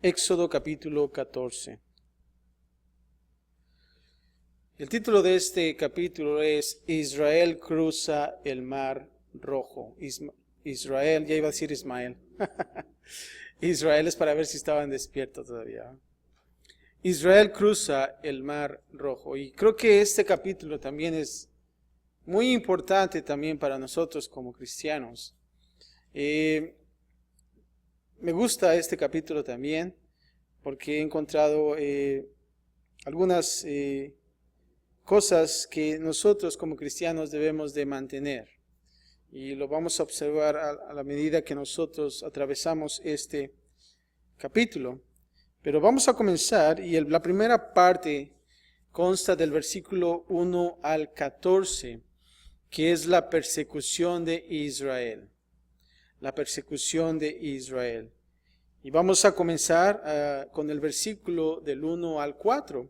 Éxodo capítulo 14. El título de este capítulo es Israel cruza el mar rojo. Israel, ya iba a decir Ismael. Israel es para ver si estaban despiertos todavía. Israel cruza el mar rojo. Y creo que este capítulo también es muy importante también para nosotros como cristianos. Me gusta este capítulo también porque he encontrado algunas cosas que nosotros como cristianos debemos de mantener. Y lo vamos a observar a la medida que nosotros atravesamos este capítulo. Pero vamos a comenzar y la primera parte consta del versículo 1 al 14, que es la persecución de Israel. La persecución de Israel. Y vamos a comenzar con el versículo del 1 al 4,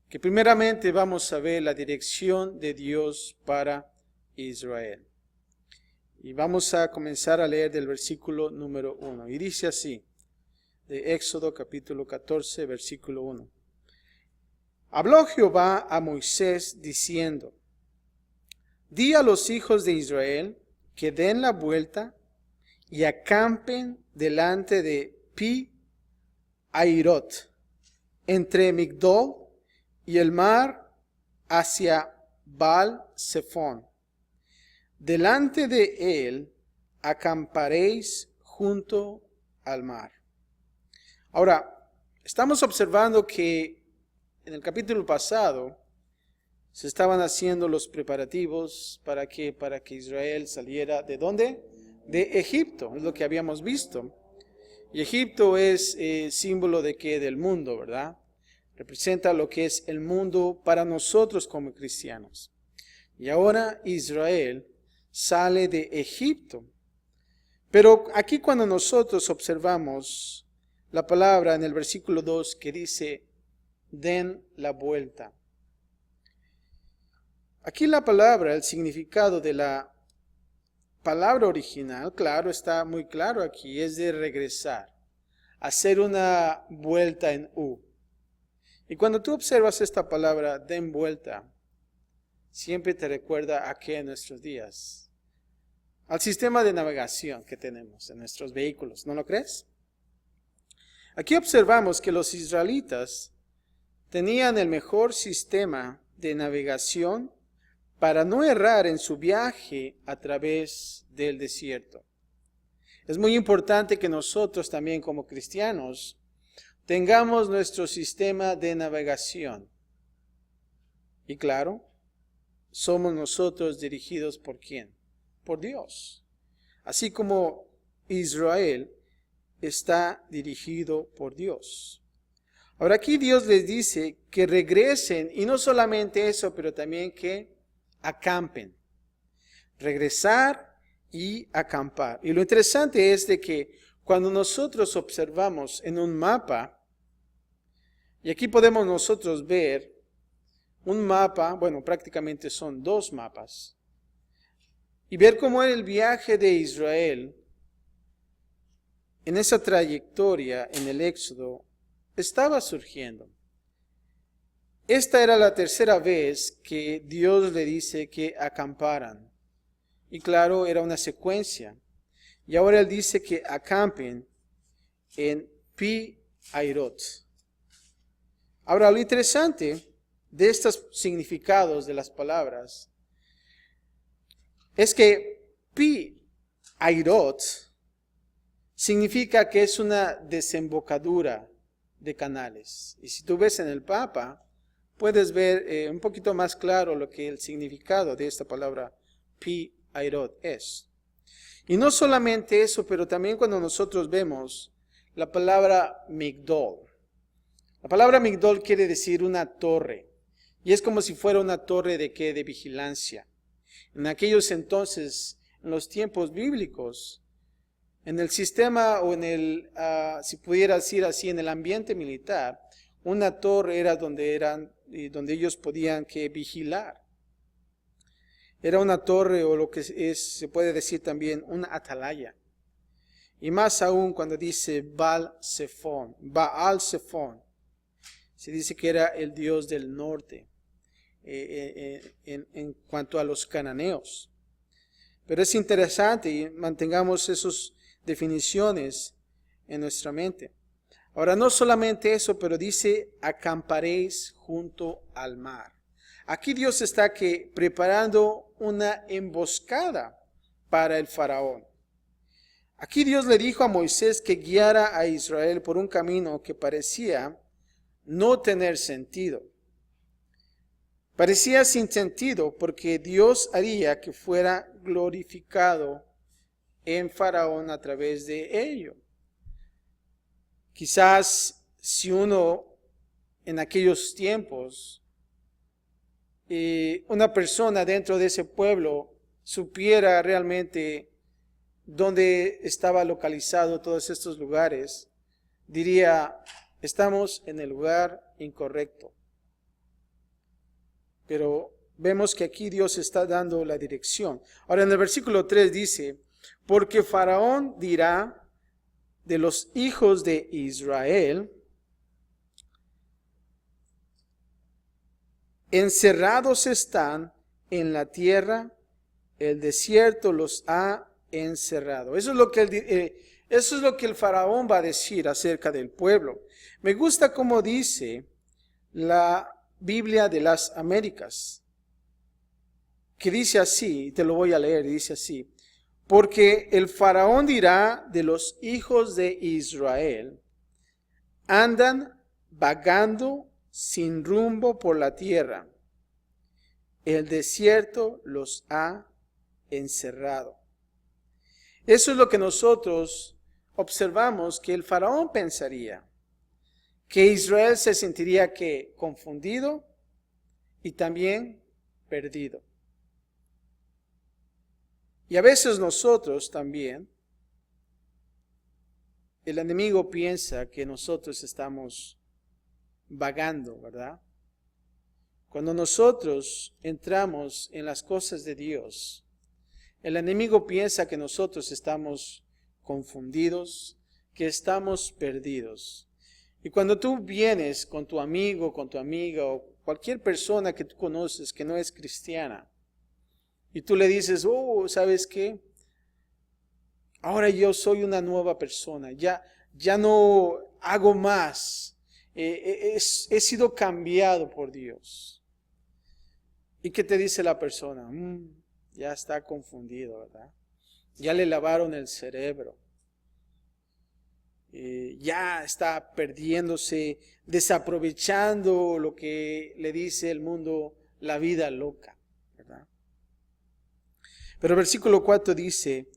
que primeramente vamos a ver la dirección de Dios para Israel. Y vamos a comenzar a leer del versículo número 1. Y dice así, de Éxodo capítulo 14, versículo 1. Habló Jehová a Moisés diciendo, di a los hijos de Israel que den la vuelta y acampen delante de Pi-Hairot, entre Migdol y el mar hacia Baal-Zephón. Delante de él acamparéis junto al mar. Ahora, estamos observando que en el capítulo pasado se estaban haciendo los preparativos para que Israel saliera ¿de dónde? De Egipto, es lo que habíamos visto. Y Egipto es símbolo de qué? Del mundo, ¿verdad? Representa lo que es el mundo para nosotros como cristianos. Y ahora Israel sale de Egipto. Pero aquí cuando nosotros observamos la palabra en el versículo 2 que dice, den la vuelta. Aquí la palabra, el significado de la palabra original, claro, está muy claro aquí, es de regresar, hacer una vuelta en U. Y cuando tú observas esta palabra, den vuelta, siempre te recuerda a qué en nuestros días, al sistema de navegación que tenemos en nuestros vehículos, ¿no lo crees? Aquí observamos que los israelitas tenían el mejor sistema de navegación para no errar en su viaje a través del desierto. Es muy importante que nosotros también como cristianos tengamos nuestro sistema de navegación. Y claro, somos nosotros dirigidos ¿por quién? Por Dios. Así como Israel está dirigido por Dios. Ahora aquí Dios les dice que regresen, y no solamente eso, pero también que acampen. Regresar y acampar. Y lo interesante es de que cuando nosotros observamos en un mapa, y aquí podemos nosotros ver un mapa, bueno, prácticamente son dos mapas, y ver cómo era el viaje de Israel en esa trayectoria en el Éxodo estaba surgiendo. Esta era la tercera vez que Dios le dice que acamparan. Y claro, era una secuencia. Y ahora Él dice que acampen en Pi-Hairot. Ahora, lo interesante de estos significados de las palabras es que Pi-Hairot significa que es una desembocadura de canales. Y si tú ves en el mapa, puedes ver un poquito más claro lo que el significado de esta palabra Pi-Hairot es. Y no solamente eso, pero también cuando nosotros vemos la palabra Migdol. La palabra Migdol quiere decir una torre. Y es como si fuera una torre de ¿qué? De vigilancia. En aquellos entonces, en los tiempos bíblicos, en el sistema o en el, si pudiera decir así, en el ambiente militar, una torre era donde ellos podían que vigilar. Era una torre o lo que se puede decir también una atalaya. Y más aún cuando dice Baal-Zephón, se dice que era el dios del norte en cuanto a los cananeos. Pero es interesante y mantengamos esas definiciones en nuestra mente. Ahora, no solamente eso, pero dice, acamparéis junto al mar. Aquí Dios está preparando una emboscada para el faraón. Aquí Dios le dijo a Moisés que guiara a Israel por un camino que parecía no tener sentido. Parecía sin sentido porque Dios haría que fuera glorificado en Faraón a través de ello. Quizás si uno en aquellos tiempos, una persona dentro de ese pueblo supiera realmente dónde estaba localizado todos estos lugares, diría, estamos en el lugar incorrecto. Pero vemos que aquí Dios está dando la dirección. Ahora en el versículo 3 dice, porque Faraón dirá de los hijos de Israel, encerrados están en la tierra, el desierto los ha encerrado. Eso es lo que el faraón va a decir acerca del pueblo. Me gusta como dice la Biblia de las Américas, que dice así, te lo voy a leer, dice así, porque el faraón dirá de los hijos de Israel, andan vagando sin rumbo por la tierra, el desierto los ha encerrado. Eso es lo que nosotros observamos que el faraón pensaría, que Israel se sentiría confundido y también perdido. Y a veces nosotros también, el enemigo piensa que nosotros estamos vagando, ¿verdad? Cuando nosotros entramos en las cosas de Dios, el enemigo piensa que nosotros estamos confundidos, que estamos perdidos. Y cuando tú vienes con tu amigo, con tu amiga o cualquier persona que tú conoces que no es cristiana, y tú le dices, oh, ¿sabes qué? Ahora yo soy una nueva persona, ya no hago más, he sido cambiado por Dios. ¿Y qué te dice la persona? Ya está confundido, ¿verdad? Ya le lavaron el cerebro. Ya está perdiéndose, desaprovechando lo que le dice el mundo, la vida loca, ¿verdad? Pero el versículo 4 dice,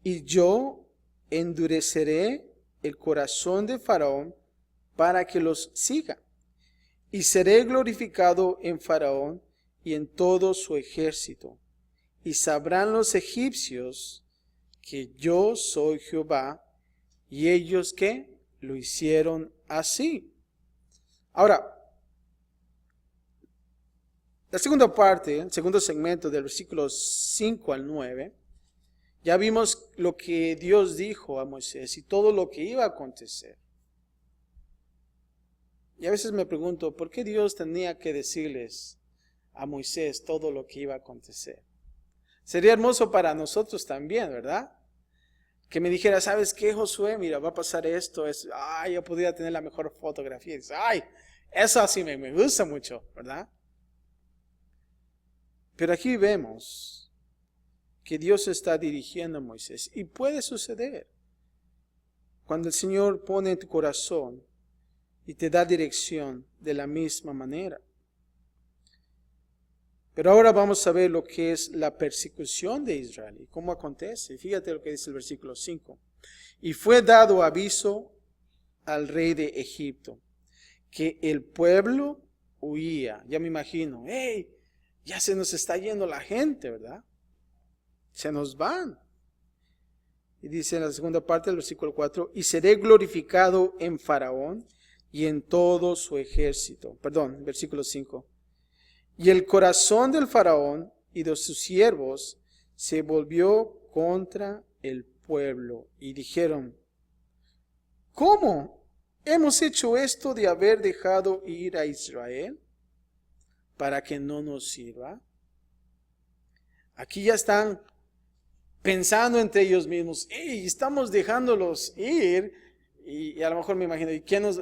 y yo endureceré el corazón de Faraón para que los siga, y seré glorificado en Faraón y en todo su ejército, y sabrán los egipcios que yo soy Jehová, y ellos que lo hicieron así. Ahora, la segunda parte, el segundo segmento del versículo 5 al 9, ya vimos lo que Dios dijo a Moisés y todo lo que iba a acontecer. Y a veces me pregunto, ¿por qué Dios tenía que decirles a Moisés todo lo que iba a acontecer? Sería hermoso para nosotros también, ¿verdad? Que me dijera, ¿sabes qué, Josué? Mira, va a pasar esto. Yo podría tener la mejor fotografía. Dice, eso así me gusta mucho, ¿verdad? Pero aquí vemos que Dios está dirigiendo a Moisés. Y puede suceder cuando el Señor pone en tu corazón y te da dirección de la misma manera. Pero ahora vamos a ver lo que es la persecución de Israel y cómo acontece. Fíjate lo que dice el versículo 5. Y fue dado aviso al rey de Egipto que el pueblo huía. Ya me imagino, ya se nos está yendo la gente, ¿verdad? Se nos van. Y dice en la segunda parte del versículo 4, y seré glorificado en Faraón y en todo su ejército. Perdón, versículo 5. Y el corazón del faraón y de sus siervos se volvió contra el pueblo y dijeron: ¿cómo hemos hecho esto de haber dejado ir a Israel para que no nos sirva? Aquí ya están pensando entre ellos mismos: hey, estamos dejándolos ir, y a lo mejor me imagino, ¿y quién nos...?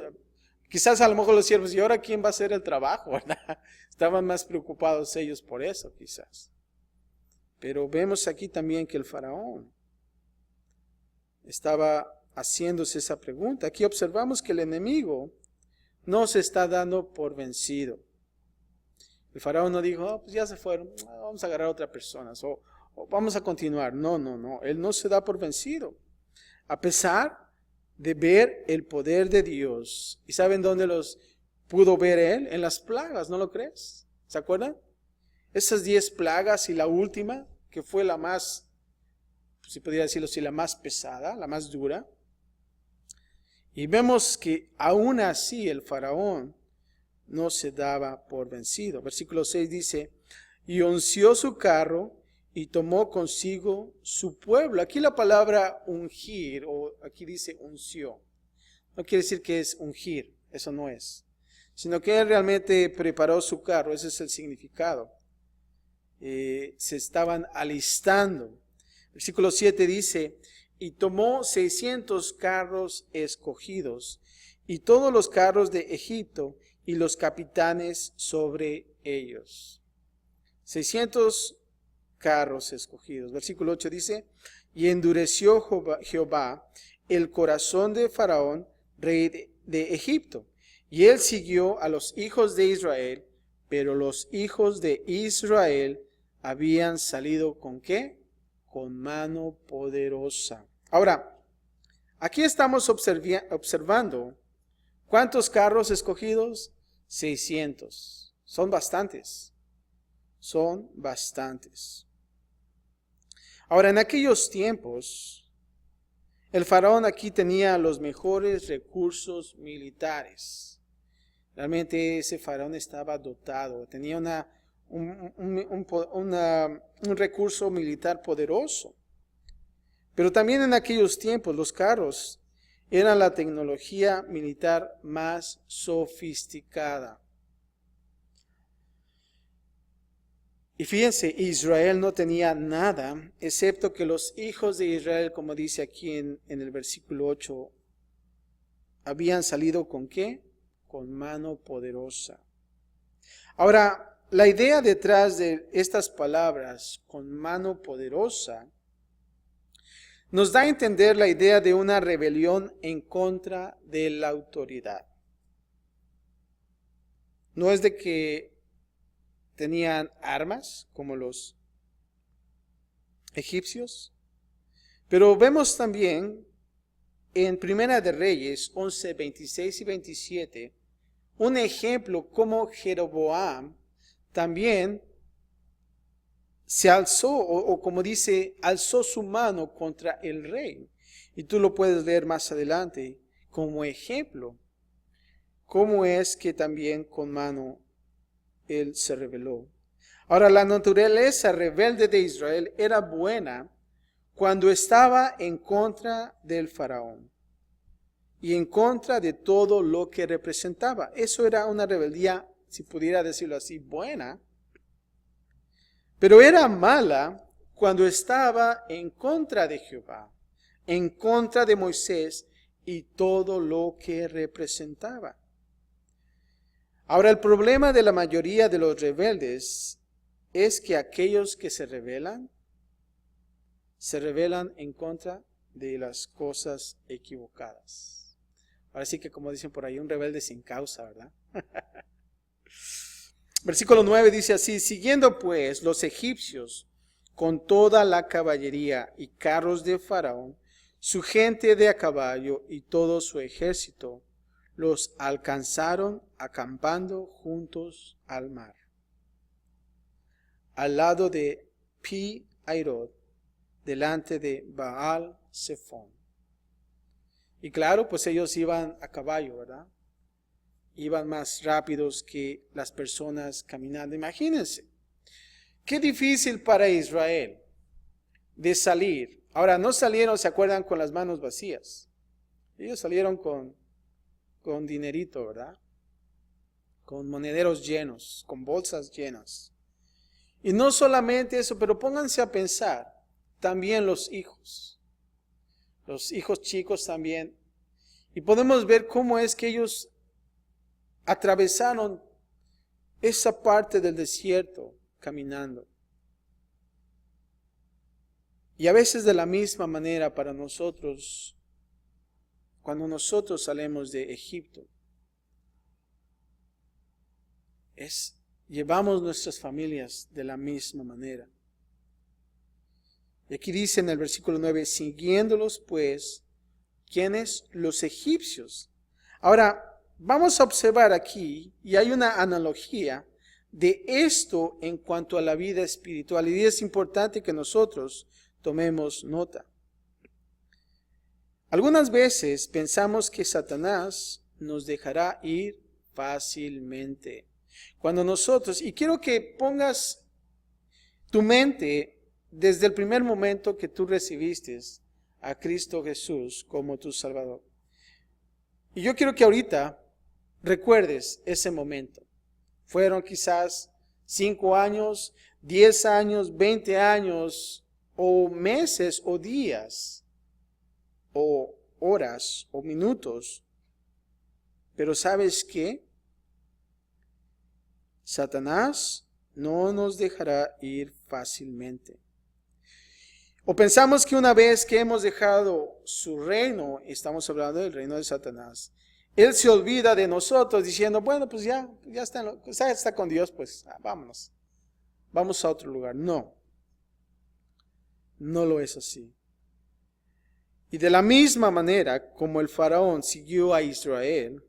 Quizás a lo mejor los siervos, ¿y ahora quién va a hacer el trabajo? ¿Verdad? Estaban más preocupados ellos por eso, quizás. Pero vemos aquí también que el faraón estaba haciéndose esa pregunta. Aquí observamos que el enemigo no se está dando por vencido. El faraón no dijo: oh, pues ya se fueron, vamos a agarrar a otras personas, o vamos a continuar. No, él no se da por vencido. A pesar de ver el poder de Dios. ¿Y saben dónde los pudo ver él? En las plagas, ¿no lo crees? ¿Se acuerdan? Esas 10 plagas y la última, que fue la más, si podría decirlo así, la más pesada, la más dura. Y vemos que aún así el faraón no se daba por vencido. Versículo 6 dice: y unció su carro y tomó consigo su pueblo. Aquí la palabra ungir, o aquí dice unció, no quiere decir que es ungir, eso no es, sino que él realmente preparó su carro. Ese es el significado. Se estaban alistando. Versículo 7 dice: y tomó 600 carros escogidos y todos los carros de Egipto y los capitanes sobre ellos. 600 carros escogidos. Versículo 8 dice: y endureció Jehová el corazón de Faraón, rey de Egipto, y él siguió a los hijos de Israel, pero los hijos de Israel habían salido ¿con qué? Con mano poderosa. Ahora, aquí estamos observando ¿cuántos carros escogidos? 600. Son bastantes. Son bastantes. Ahora, en aquellos tiempos, el faraón aquí tenía los mejores recursos militares. Realmente ese faraón estaba dotado, tenía un recurso militar poderoso. Pero también en aquellos tiempos los carros eran la tecnología militar más sofisticada. Y fíjense, Israel no tenía nada, excepto que los hijos de Israel, como dice aquí en el versículo 8, habían salido ¿con qué? Con mano poderosa. Ahora, la idea detrás de estas palabras, con mano poderosa, nos da a entender la idea de una rebelión en contra de la autoridad. No es de que tenían armas como los egipcios, pero vemos también en Primera de Reyes 11, 26 y 27 un ejemplo como Jeroboam también se alzó, o como dice, alzó su mano contra el rey. Y tú lo puedes leer más adelante como ejemplo, cómo es que también con mano él se rebeló. Ahora, la naturaleza rebelde de Israel era buena cuando estaba en contra del faraón y en contra de todo lo que representaba. Eso era una rebeldía, si pudiera decirlo así, buena. Pero era mala cuando estaba en contra de Jehová, en contra de Moisés y todo lo que representaba. Ahora, el problema de la mayoría de los rebeldes es que aquellos que se rebelan en contra de las cosas equivocadas. Ahora sí que, como dicen por ahí, un rebelde sin causa, ¿verdad? Versículo 9 dice así: siguiendo pues los egipcios con toda la caballería y carros de Faraón, su gente de a caballo y todo su ejército, los alcanzaron acampando juntos al mar, al lado de Pi-Hairot, delante de Baal-Zephón. Y claro, pues ellos iban a caballo, ¿verdad? Iban más rápidos que las personas caminando. Imagínense, qué difícil para Israel de salir. Ahora, no salieron, ¿se acuerdan?, con las manos vacías. Ellos salieron con dinerito, ¿verdad? Con monederos llenos, con bolsas llenas. Y no solamente eso, pero pónganse a pensar, también los hijos chicos también. Y podemos ver cómo es que ellos atravesaron esa parte del desierto caminando. Y a veces de la misma manera para nosotros, cuando nosotros salimos de Egipto, llevamos nuestras familias de la misma manera. Y aquí dice en el versículo 9, siguiéndolos pues, ¿quiénes? Los egipcios. Ahora, vamos a observar aquí, y hay una analogía de esto en cuanto a la vida espiritual, y es importante que nosotros tomemos nota. Algunas veces pensamos que Satanás nos dejará ir fácilmente. Cuando nosotros, y quiero que pongas tu mente desde el primer momento que tú recibiste a Cristo Jesús como tu Salvador. Y yo quiero que ahorita recuerdes ese momento. Fueron quizás 5 años, 10 años, 20 años, o meses, o días, o horas, o minutos. Pero ¿sabes qué? Satanás no nos dejará ir fácilmente. O pensamos que una vez que hemos dejado su reino, estamos hablando del reino de Satanás, él se olvida de nosotros diciendo, bueno, pues ya está con Dios, pues vámonos, vamos a otro lugar. No lo es así. Y de la misma manera como el faraón siguió a Israel,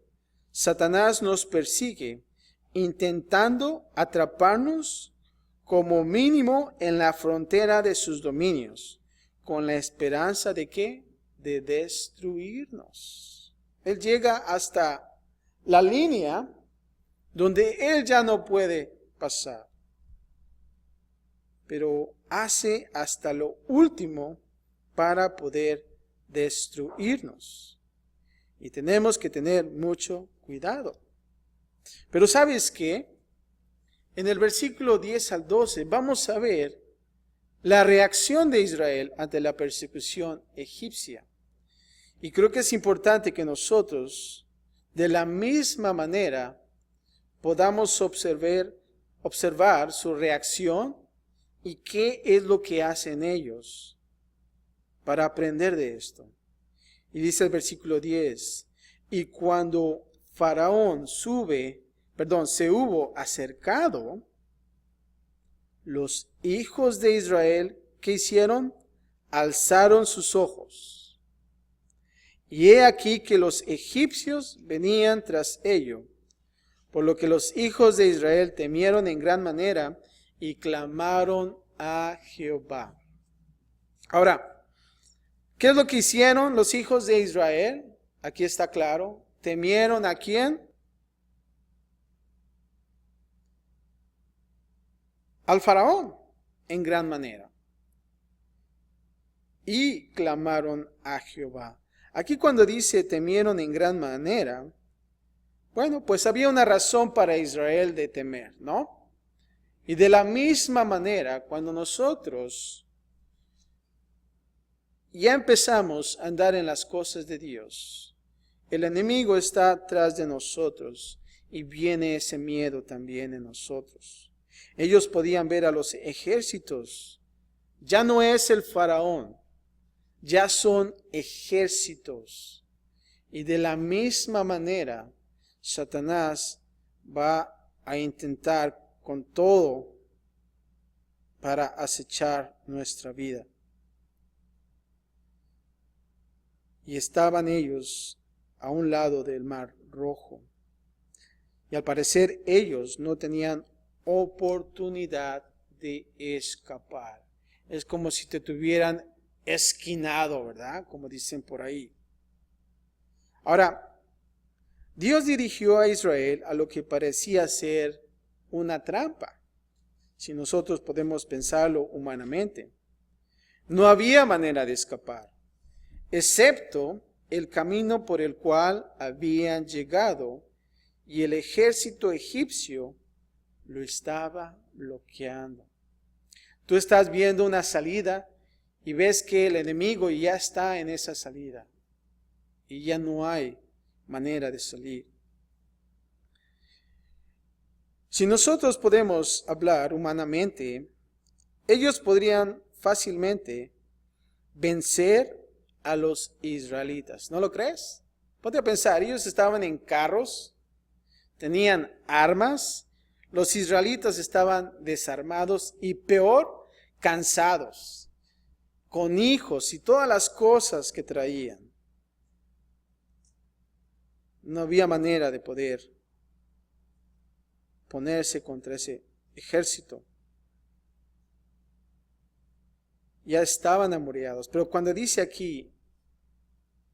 Satanás nos persigue intentando atraparnos como mínimo en la frontera de sus dominios, con la esperanza de ¿qué? De destruirnos. Él llega hasta la línea donde él ya no puede pasar, pero hace hasta lo último para poder destruirnos. Y tenemos que tener mucho cuidado. Pero ¿sabes qué? En el versículo 10 al 12 vamos a ver la reacción de Israel ante la persecución egipcia. Y creo que es importante que nosotros, de la misma manera, podamos observar su reacción y qué es lo que hacen ellos para aprender de esto. Y dice el versículo 10, y cuando Faraón se hubo acercado, los hijos de Israel, ¿qué hicieron? Alzaron sus ojos. Y he aquí que los egipcios venían tras ello, por lo que los hijos de Israel temieron en gran manera y clamaron a Jehová. Ahora, ¿qué es lo que hicieron los hijos de Israel? Aquí está claro. ¿Temieron a quién? Al faraón, en gran manera. Y clamaron a Jehová. Aquí cuando dice temieron en gran manera, bueno, pues había una razón para Israel de temer, ¿no? Y de la misma manera, cuando nosotros ya empezamos a andar en las cosas de Dios, el enemigo está tras de nosotros y viene ese miedo también en nosotros. Ellos podían ver a los ejércitos. Ya no es el faraón, ya son ejércitos. Y de la misma manera, Satanás va a intentar con todo para acechar nuestra vida. Y estaban ellos a un lado del Mar Rojo. Y al parecer ellos no tenían oportunidad de escapar. Es como si te tuvieran esquinado, ¿verdad? Como dicen por ahí. Ahora, Dios dirigió a Israel a lo que parecía ser una trampa, si nosotros podemos pensarlo humanamente. No había manera de escapar, excepto el camino por el cual habían llegado, y el ejército egipcio lo estaba bloqueando. Tú estás viendo una salida y ves que el enemigo ya está en esa salida y ya no hay manera de salir. Si nosotros podemos hablar humanamente, ellos podrían fácilmente vencer a los israelitas. ¿No lo crees? Ponte a pensar, ellos estaban en carros, tenían armas, los israelitas estaban desarmados y peor, cansados, con hijos y todas las cosas que traían. No había manera de poder ponerse contra ese ejército. Ya estaban amoreados. Pero cuando dice aquí,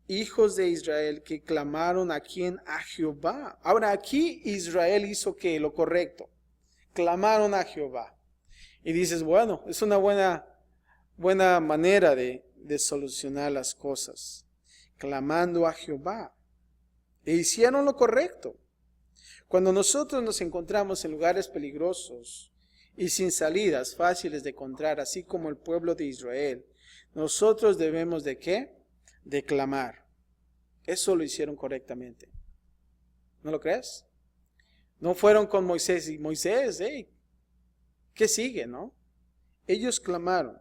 hijos de Israel que clamaron a quién, a Jehová. Ahora aquí Israel hizo que lo correcto. Clamaron a Jehová. Y dices, bueno, es una buena manera de solucionar las cosas. Clamando a Jehová. E hicieron lo correcto. Cuando nosotros nos encontramos en lugares peligrosos y sin salidas fáciles de encontrar, así como el pueblo de Israel, nosotros debemos ¿de qué? De clamar. Eso lo hicieron correctamente. ¿No lo crees? No fueron con Moisés y Moisés, ¿qué sigue, no? Ellos clamaron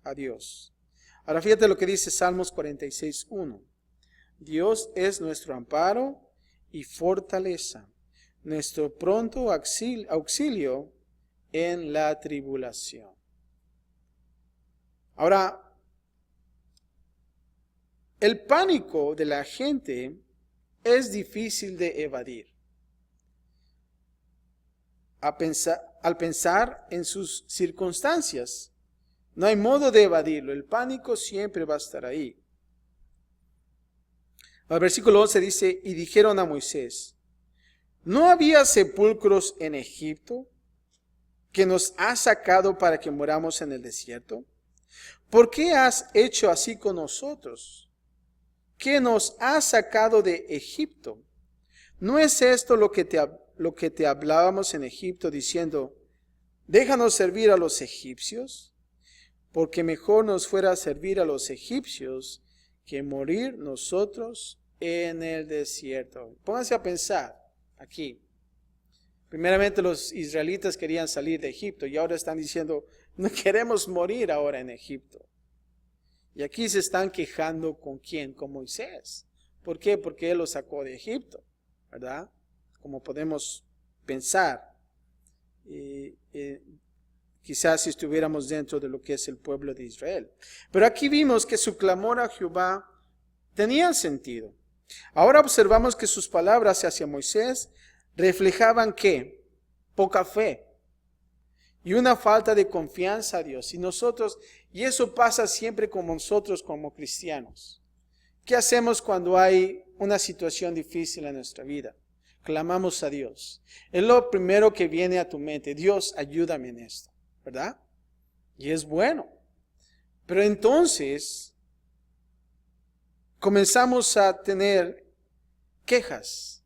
a Dios. Ahora fíjate lo que dice Salmos 46:1. Dios es nuestro amparo y fortaleza, nuestro pronto auxilio en la tribulación. Ahora, el pánico de la gente es difícil de evadir. Al pensar en sus circunstancias, no hay modo de evadirlo. El pánico siempre va a estar ahí. El versículo 11 dice, y dijeron a Moisés, ¿no había sepulcros en Egipto que nos has sacado para que moramos en el desierto? ¿Por qué has hecho así con nosotros? ¿Qué nos has sacado de Egipto? ¿No es esto lo que te hablábamos en Egipto diciendo, déjanos servir a los egipcios? Porque mejor nos fuera servir a los egipcios que morir nosotros en el desierto. Pónganse a pensar aquí. Primeramente los israelitas querían salir de Egipto y ahora están diciendo, no queremos morir ahora en Egipto. Y aquí se están quejando ¿con quién? Con Moisés. ¿Por qué? Porque él los sacó de Egipto, ¿verdad? Como podemos pensar. Quizás si estuviéramos dentro de lo que es el pueblo de Israel. Pero aquí vimos que su clamor a Jehová tenía sentido. Ahora observamos que sus palabras hacia Moisés reflejaban ¿qué? Poca fe y una falta de confianza a Dios. Y eso pasa siempre con nosotros como cristianos. ¿Qué hacemos cuando hay una situación difícil en nuestra vida? Clamamos a Dios. Es lo primero que viene a tu mente. Dios, ayúdame en esto, ¿verdad? Y es bueno. Pero entonces comenzamos a tener quejas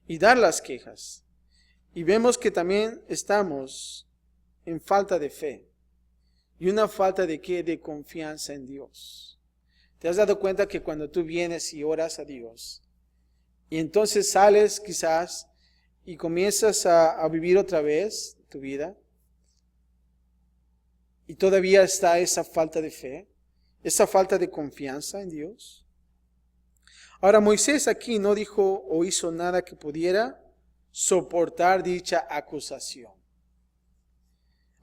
y dar las quejas. Y vemos que también estamos en falta de fe. Y una falta de ¿qué? De confianza en Dios. ¿Te has dado cuenta que cuando tú vienes y oras a Dios, y entonces sales quizás y comienzas a vivir otra vez tu vida, y todavía está esa falta de fe, esa falta de confianza en Dios? Ahora Moisés aquí no dijo o hizo nada que pudiera soportar dicha acusación.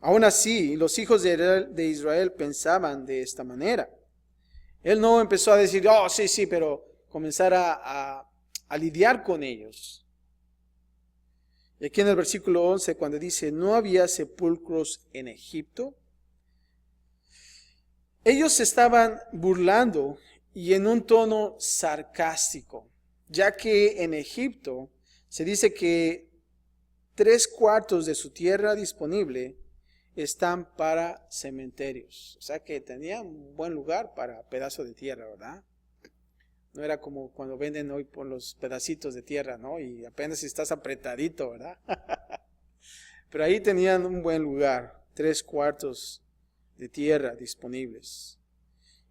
Aún así, los hijos de Israel pensaban de esta manera. Él no empezó a decir, oh, sí, pero comenzar a lidiar con ellos. Y aquí en el versículo 11, cuando dice, no había sepulcros en Egipto, ellos se estaban burlando y en un tono sarcástico, ya que en Egipto se dice que 3/4 de su tierra disponible están para cementerios. O sea que tenían un buen lugar para pedazo de tierra, ¿verdad? No era como cuando venden hoy por los pedacitos de tierra, ¿no? Y apenas si estás apretadito, ¿verdad? Pero ahí tenían un buen lugar, 3/4 de tierra disponibles.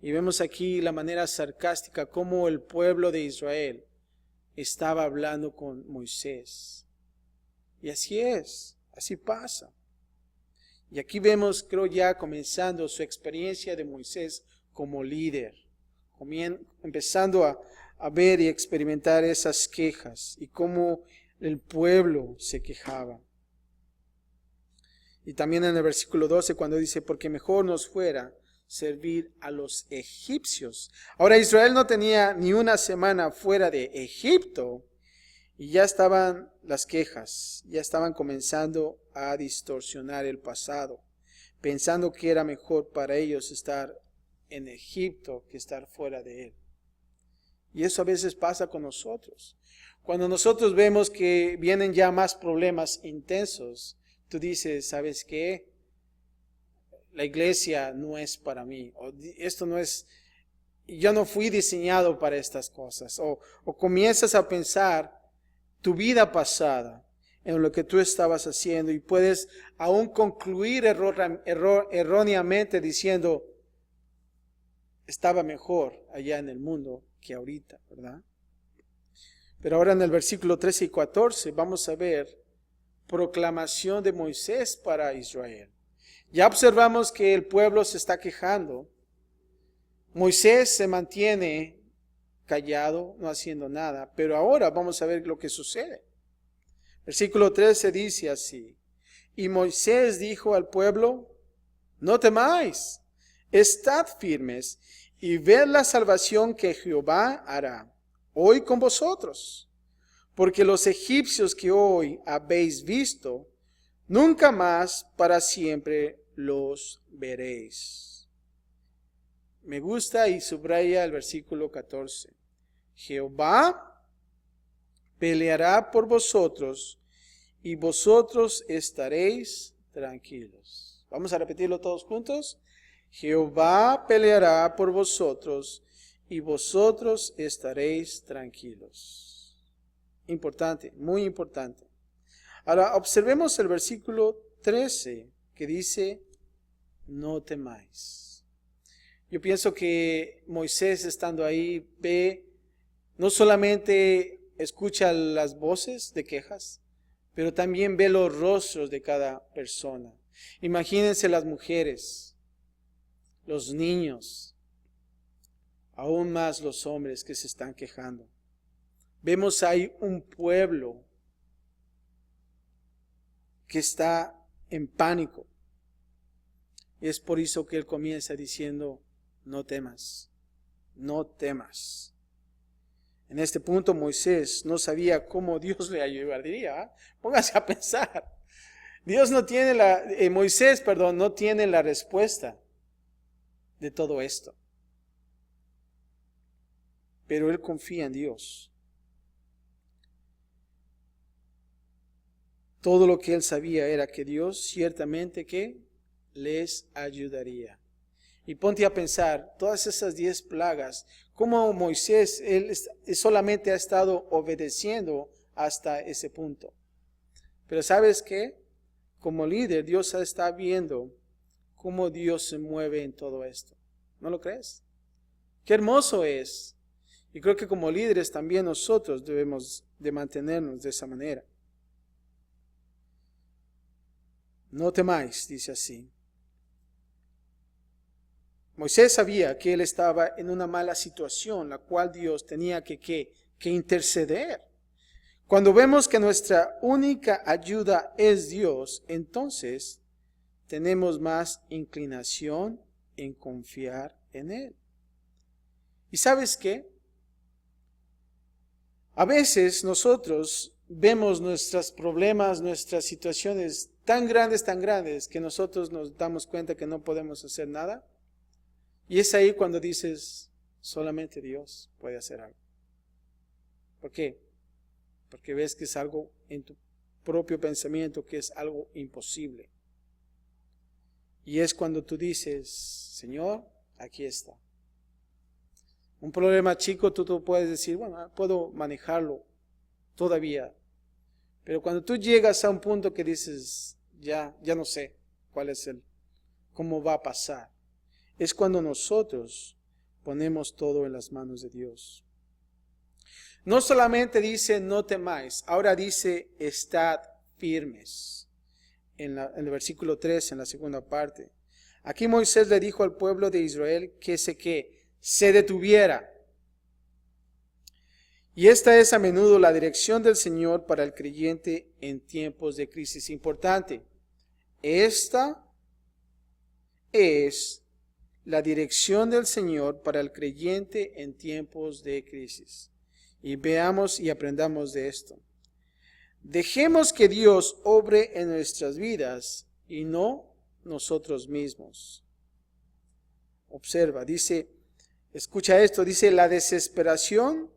Y vemos aquí la manera sarcástica como el pueblo de Israel estaba hablando con Moisés. Y así es, así pasa. Y aquí vemos, creo ya comenzando su experiencia de Moisés como líder, empezando a ver y experimentar esas quejas y cómo el pueblo se quejaba. Y también en el versículo 12 cuando dice, porque mejor nos fuera servir a los egipcios. Ahora Israel no tenía ni una semana fuera de Egipto y ya estaban las quejas, ya estaban comenzando a distorsionar el pasado, pensando que era mejor para ellos estar en Egipto que estar fuera de él. Y eso a veces pasa con nosotros. Cuando nosotros vemos que vienen ya más problemas intensos, tú dices, ¿sabes qué? La iglesia no es para mí. O esto no es, yo no fui diseñado para estas cosas. O comienzas a pensar tu vida pasada en lo que tú estabas haciendo y puedes aún concluir erróneamente diciendo, estaba mejor allá en el mundo que ahorita, ¿verdad? Pero ahora en el versículo 13 y 14 vamos a ver proclamación de Moisés para Israel. Ya observamos que el pueblo se está quejando. Moisés se mantiene callado, no haciendo nada, pero ahora vamos a ver lo que sucede. Versículo 13 dice así, y Moisés dijo al pueblo, no temáis, estad firmes y ved la salvación que Jehová hará hoy con vosotros, porque los egipcios que hoy habéis visto, nunca más para siempre los veréis. Me gusta y subraya el versículo 14. Jehová peleará por vosotros y vosotros estaréis tranquilos. Vamos a repetirlo todos juntos. Jehová peleará por vosotros y vosotros estaréis tranquilos. Importante, muy importante. Ahora observemos el versículo 13 que dice, no temáis. Yo pienso que Moisés estando ahí ve, no solamente escucha las voces de quejas, pero también ve los rostros de cada persona. Imagínense las mujeres, los niños, aún más los hombres que se están quejando. Vemos ahí un pueblo que está en pánico. Es por eso que él comienza diciendo, no temas, no temas. En este punto Moisés no sabía cómo Dios le ayudaría. Póngase a pensar. Moisés no tiene la respuesta de todo esto. Pero él confía en Dios. Todo lo que él sabía era que Dios ciertamente que les ayudaría. Y ponte a pensar, todas esas 10 plagas, cómo Moisés, él solamente ha estado obedeciendo hasta ese punto. Pero ¿sabes qué? Como líder, Dios está viendo cómo Dios se mueve en todo esto. ¿No lo crees? Qué hermoso es. Y creo que como líderes también nosotros debemos de mantenernos de esa manera. No temáis, dice así. Moisés sabía que él estaba en una mala situación, la cual Dios tenía que interceder. Cuando vemos que nuestra única ayuda es Dios, entonces tenemos más inclinación en confiar en Él. ¿Y sabes qué? A veces nosotros vemos nuestros problemas, nuestras situaciones tan grandes, que nosotros nos damos cuenta que no podemos hacer nada. Y es ahí cuando dices, solamente Dios puede hacer algo. ¿Por qué? Porque ves que es algo en tu propio pensamiento, que es algo imposible. Y es cuando tú dices, Señor, aquí está. Un problema chico, tú puedes decir, bueno, puedo manejarlo todavía. Pero cuando tú llegas a un punto que dices, ya no sé cómo va a pasar, es cuando nosotros ponemos todo en las manos de Dios. No solamente dice no temáis, ahora dice estad firmes. En el versículo 3, en la segunda parte. Aquí Moisés le dijo al pueblo de Israel que se detuviera. Y esta es a menudo la dirección del Señor para el creyente en tiempos de crisis. Importante, esta es la dirección del Señor para el creyente en tiempos de crisis. Y veamos y aprendamos de esto. Dejemos que Dios obre en nuestras vidas y no nosotros mismos. Observa, dice, escucha esto, dice, la desesperación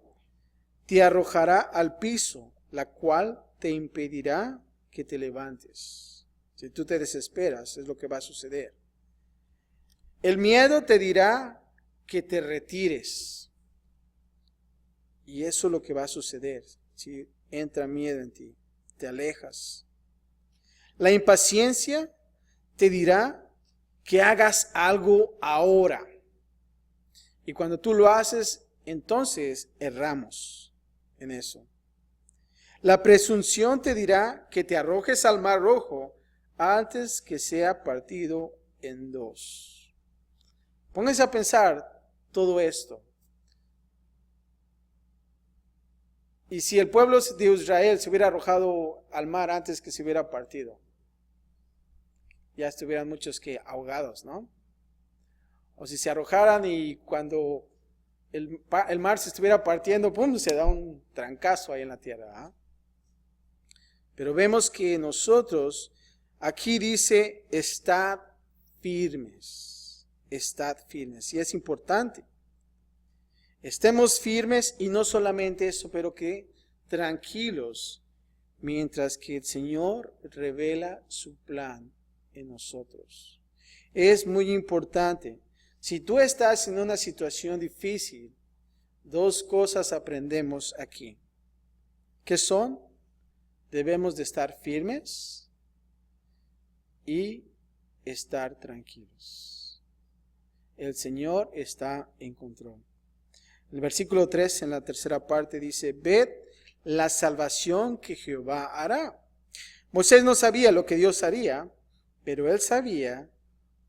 te arrojará al piso, la cual te impedirá que te levantes. Si tú te desesperas, es lo que va a suceder. El miedo te dirá que te retires. Y eso es lo que va a suceder. Si entra miedo en ti, te alejas. La impaciencia te dirá que hagas algo ahora. Y cuando tú lo haces, entonces erramos en eso. La presunción te dirá que te arrojes al mar rojo antes que sea partido en dos. Pónganse a pensar todo esto. Y si el pueblo de Israel se hubiera arrojado al mar antes que se hubiera partido, ya estuvieran muchos que ahogados, ¿no? O si se arrojaran y cuando el mar se estuviera partiendo, ¡pum!, se da un trancazo ahí en la tierra, ¿eh? Pero vemos que nosotros, aquí dice, estad firmes, estad firmes. Y es importante. Estemos firmes y no solamente eso, pero que tranquilos, mientras que el Señor revela su plan en nosotros. Es muy importante. Si tú estás en una situación difícil, dos cosas aprendemos aquí. ¿Qué son? Debemos de estar firmes y estar tranquilos. El Señor está en control. El versículo 3 en la tercera parte dice, ved la salvación que Jehová hará. Moisés no sabía lo que Dios haría, pero él sabía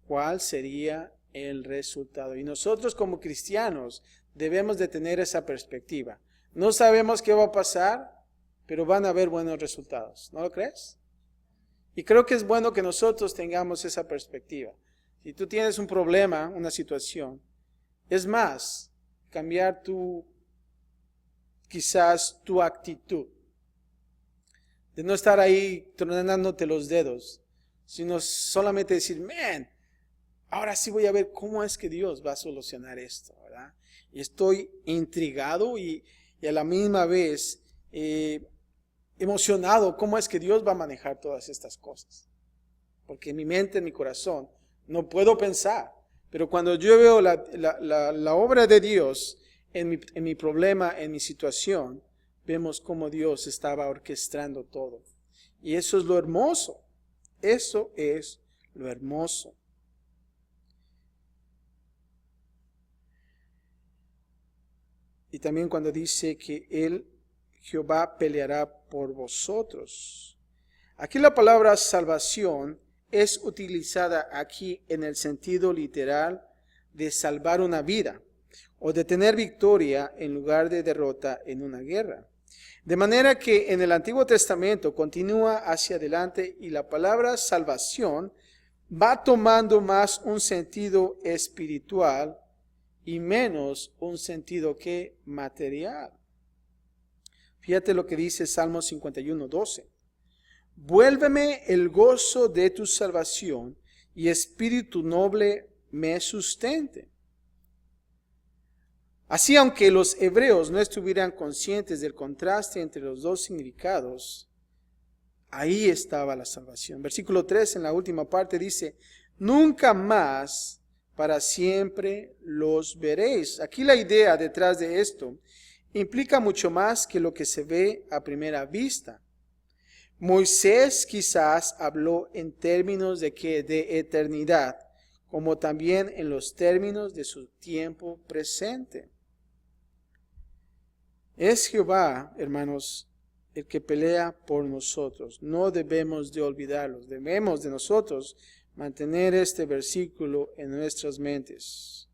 cuál sería el resultado. Y nosotros como cristianos debemos de tener esa perspectiva. No sabemos qué va a pasar, pero van a haber buenos resultados. ¿No lo crees? Y creo que es bueno que nosotros tengamos esa perspectiva. Si tú tienes un problema, una situación, es más, cambiar quizás tu actitud. De no estar ahí tronándote los dedos, sino solamente decir, ahora sí voy a ver cómo es que Dios va a solucionar esto, ¿verdad? Y estoy intrigado y a la misma vez emocionado cómo es que Dios va a manejar todas estas cosas. Porque en mi mente, en mi corazón, no puedo pensar. Pero cuando yo veo la obra de Dios en mi problema, en mi situación, vemos cómo Dios estaba orquestando todo. Y eso es lo hermoso. Eso es lo hermoso. Y también cuando dice que Jehová peleará por vosotros. Aquí la palabra salvación es utilizada aquí en el sentido literal de salvar una vida o de tener victoria en lugar de derrota en una guerra. De manera que en el Antiguo Testamento continúa hacia adelante y la palabra salvación va tomando más un sentido espiritual y menos un sentido que material. Fíjate lo que dice Salmo 51:12. Vuélveme el gozo de tu salvación y espíritu noble me sustente. Así, aunque los hebreos no estuvieran conscientes del contraste entre los dos significados, ahí estaba la salvación. Versículo 3 en la última parte dice, nunca más para siempre los veréis. Aquí la idea detrás de esto implica mucho más que lo que se ve a primera vista. Moisés quizás habló en términos de eternidad, como también en los términos de su tiempo presente. Es Jehová, hermanos, el que pelea por nosotros. No debemos de olvidarlo. Debemos de nosotros mantener este versículo en nuestras mentes.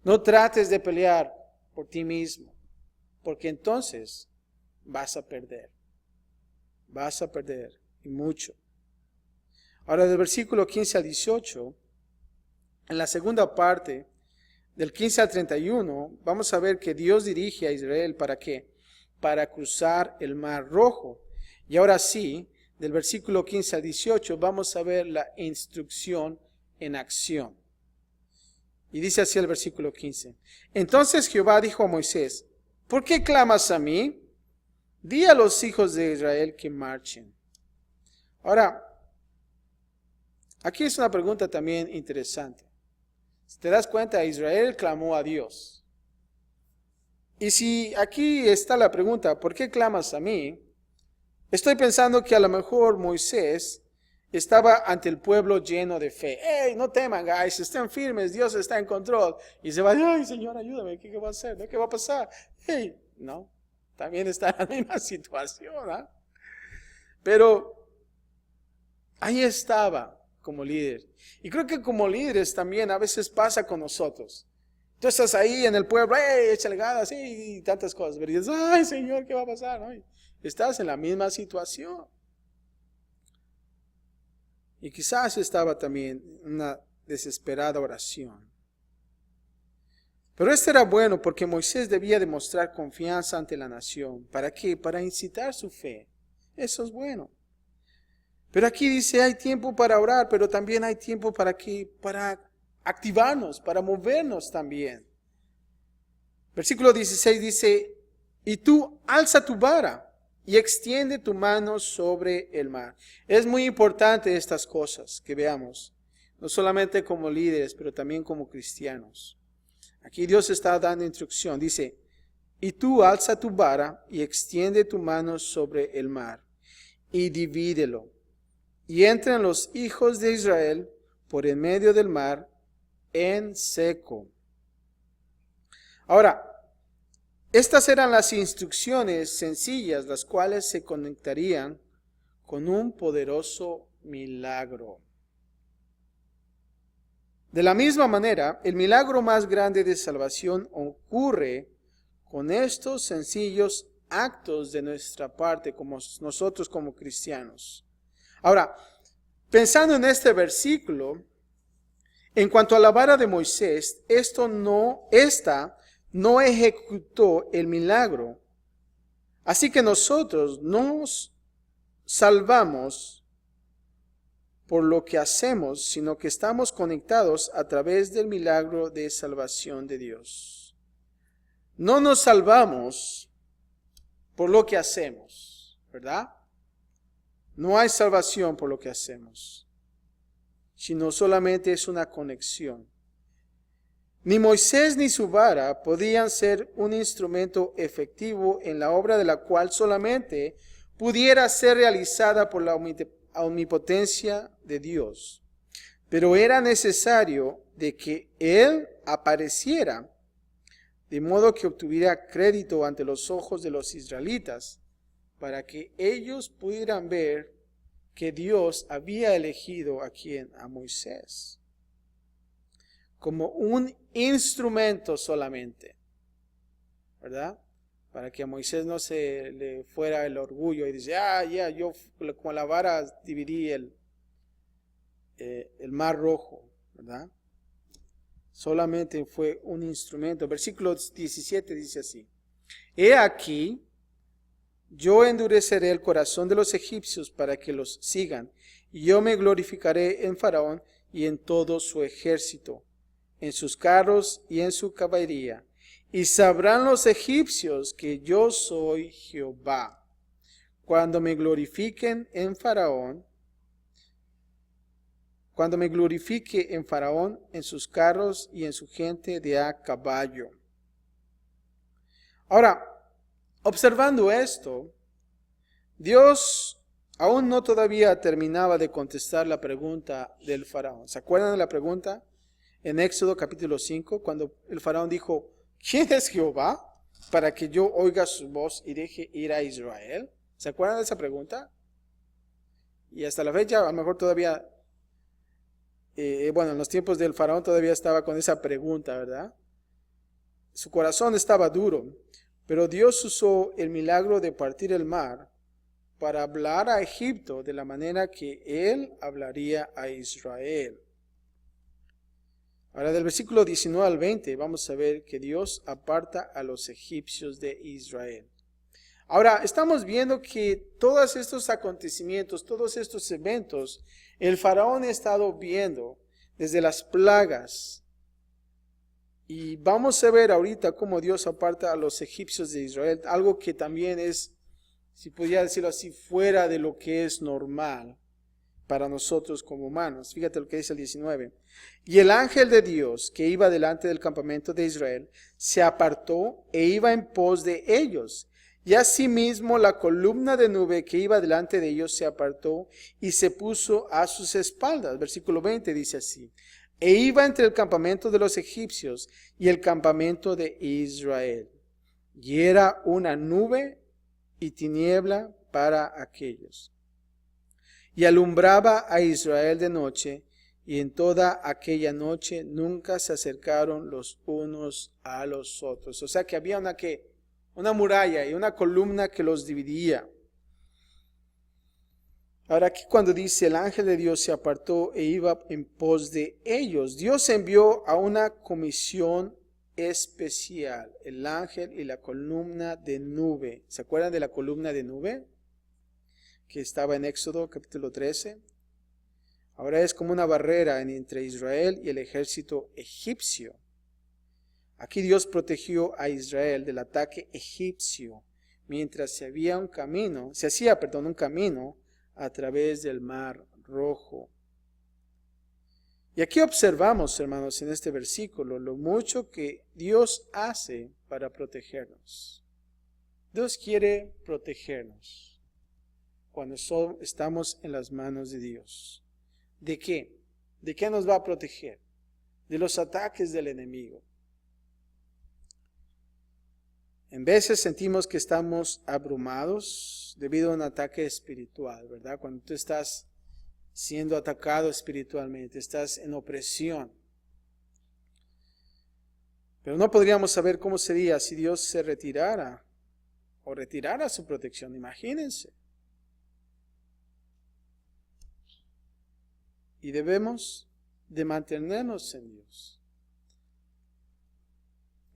No trates de pelear por ti mismo, porque entonces vas a perder. Vas a perder, y mucho. Ahora, del versículo 15 al 18, en la segunda parte, del 15 al 31, vamos a ver que Dios dirige a Israel, ¿para qué? Para cruzar el Mar Rojo. Y ahora sí, del versículo 15 al 18, vamos a ver la instrucción en acción. Y dice así el versículo 15. Entonces Jehová dijo a Moisés, ¿por qué clamas a mí? Di a los hijos de Israel que marchen. Ahora, aquí es una pregunta también interesante. Si te das cuenta, Israel clamó a Dios. Y si aquí está la pregunta, ¿por qué clamas a mí? Estoy pensando que a lo mejor Moisés estaba ante el pueblo lleno de fe. ¡Hey, no teman, guys! Estén firmes, Dios está en control. Y se va, ¡ay, Señor, ayúdame! ¿Qué va a hacer? ¿Qué va a pasar? ¡Hey! No. También está en la misma situación, ¿eh? Pero ahí estaba como líder. Y creo que como líderes también a veces pasa con nosotros. Tú estás ahí en el pueblo, échale ganas, y tantas cosas. Pero dices, ay Señor, ¿qué va a pasar? ¿No? Estás en la misma situación. Y quizás estaba también en una desesperada oración. Pero esto era bueno porque Moisés debía demostrar confianza ante la nación. ¿Para qué? Para incitar su fe. Eso es bueno. Pero aquí dice, hay tiempo para orar, pero también hay tiempo para activarnos, para movernos también. Versículo 16 dice, y tú alza tu vara y extiende tu mano sobre el mar. Es muy importante estas cosas que veamos, no solamente como líderes, pero también como cristianos. Aquí Dios está dando instrucción. Dice, y tú alza tu vara y extiende tu mano sobre el mar y divídelo. Y entran los hijos de Israel por en medio del mar en seco. Ahora, estas eran las instrucciones sencillas, las cuales se conectarían con un poderoso milagro. De la misma manera, el milagro más grande de salvación ocurre con estos sencillos actos de nuestra parte, como nosotros como cristianos. Ahora, pensando en este versículo, en cuanto a la vara de Moisés, esta no ejecutó el milagro. Así que nosotros nos salvamos por lo que hacemos, sino que estamos conectados a través del milagro de salvación de Dios. No nos salvamos por lo que hacemos, ¿verdad? No hay salvación por lo que hacemos, sino solamente es una conexión. Ni Moisés ni su vara podían ser un instrumento efectivo en la obra de la cual solamente pudiera ser realizada por la omnipotencia de Dios. Pero era necesario de que Él apareciera, de modo que obtuviera crédito ante los ojos de los israelitas, para que ellos pudieran ver que Dios había elegido a Moisés como un instrumento solamente, ¿verdad? Para que a Moisés no se le fuera el orgullo y dice, yo con la vara dividí el mar rojo, ¿verdad? Solamente fue un instrumento. Versículo 17 dice así, he aquí, yo endureceré el corazón de los egipcios para que los sigan, y yo me glorificaré en Faraón y en todo su ejército, en sus carros y en su caballería. Y sabrán los egipcios que yo soy Jehová, cuando me glorifiquen en Faraón, cuando me glorifique en Faraón, en sus carros y en su gente de a caballo. Ahora, observando esto, Dios aún no todavía terminaba de contestar la pregunta del Faraón. ¿Se acuerdan de la pregunta? En Éxodo capítulo 5, cuando el Faraón dijo, ¿quién es Jehová para que yo oiga su voz y deje ir a Israel? ¿Se acuerdan de esa pregunta? Y hasta la fecha, a lo mejor todavía, en los tiempos del Faraón todavía estaba con esa pregunta, ¿verdad? Su corazón estaba duro, pero Dios usó el milagro de partir el mar para hablar a Egipto de la manera que Él hablaría a Israel. Ahora del versículo 19 al 20 vamos a ver que Dios aparta a los egipcios de Israel. Ahora estamos viendo que todos estos acontecimientos, todos estos eventos, el faraón ha estado viendo desde las plagas. Y vamos a ver ahorita cómo Dios aparta a los egipcios de Israel, algo que también es, si pudiera decirlo así, fuera de lo que es normal para nosotros como humanos. Fíjate lo que dice el 19. Y el ángel de Dios que iba delante del campamento de Israel se apartó e iba en pos de ellos. Y asimismo la columna de nube que iba delante de ellos se apartó y se puso a sus espaldas. Versículo 20 dice así. E iba entre el campamento de los egipcios y el campamento de Israel. Y era una nube y tiniebla para aquellos. Y alumbraba a Israel de noche, y en toda aquella noche nunca se acercaron los unos a los otros. O sea que había una muralla y una columna que los dividía. Ahora aquí cuando dice el ángel de Dios se apartó e iba en pos de ellos, Dios envió a una comisión especial, el ángel y la columna de nube. ¿Se acuerdan de la columna de nube? Que estaba en Éxodo capítulo 13. Ahora es como una barrera entre Israel y el ejército egipcio. Aquí Dios protegió a Israel del ataque egipcio, mientras se hacía un camino a través del Mar Rojo. Y aquí observamos, hermanos, en este versículo, lo mucho que Dios hace para protegernos. Dios quiere protegernos cuando estamos en las manos de Dios. ¿De qué? ¿De qué nos va a proteger? De los ataques del enemigo. En veces sentimos que estamos abrumados debido a un ataque espiritual, ¿verdad? Cuando tú estás siendo atacado espiritualmente, estás en opresión. Pero no podríamos saber cómo sería si Dios se retirara o retirara su protección. Imagínense. Y debemos de mantenernos en Dios.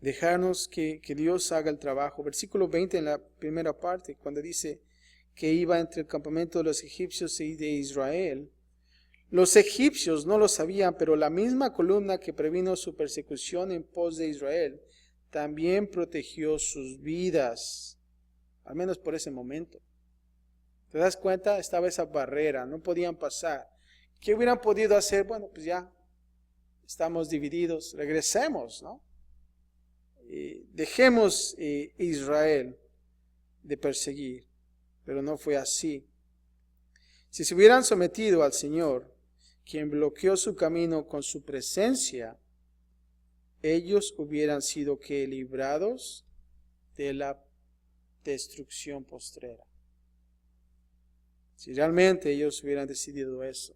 Dejarnos que Dios haga el trabajo. Versículo 20 en la primera parte, cuando dice que iba entre el campamento de los egipcios y de Israel. Los egipcios no lo sabían, pero la misma columna que previno su persecución en pos de Israel también protegió sus vidas, al menos por ese momento. ¿Te das cuenta? Estaba esa barrera, no podían pasar. ¿Qué hubieran podido hacer? Bueno, pues ya estamos divididos, regresemos, ¿no? Dejemos Israel de perseguir, pero no fue así. Si se hubieran sometido al Señor, quien bloqueó su camino con su presencia, ellos hubieran sido que librados de la destrucción postrera. Si realmente ellos hubieran decidido eso.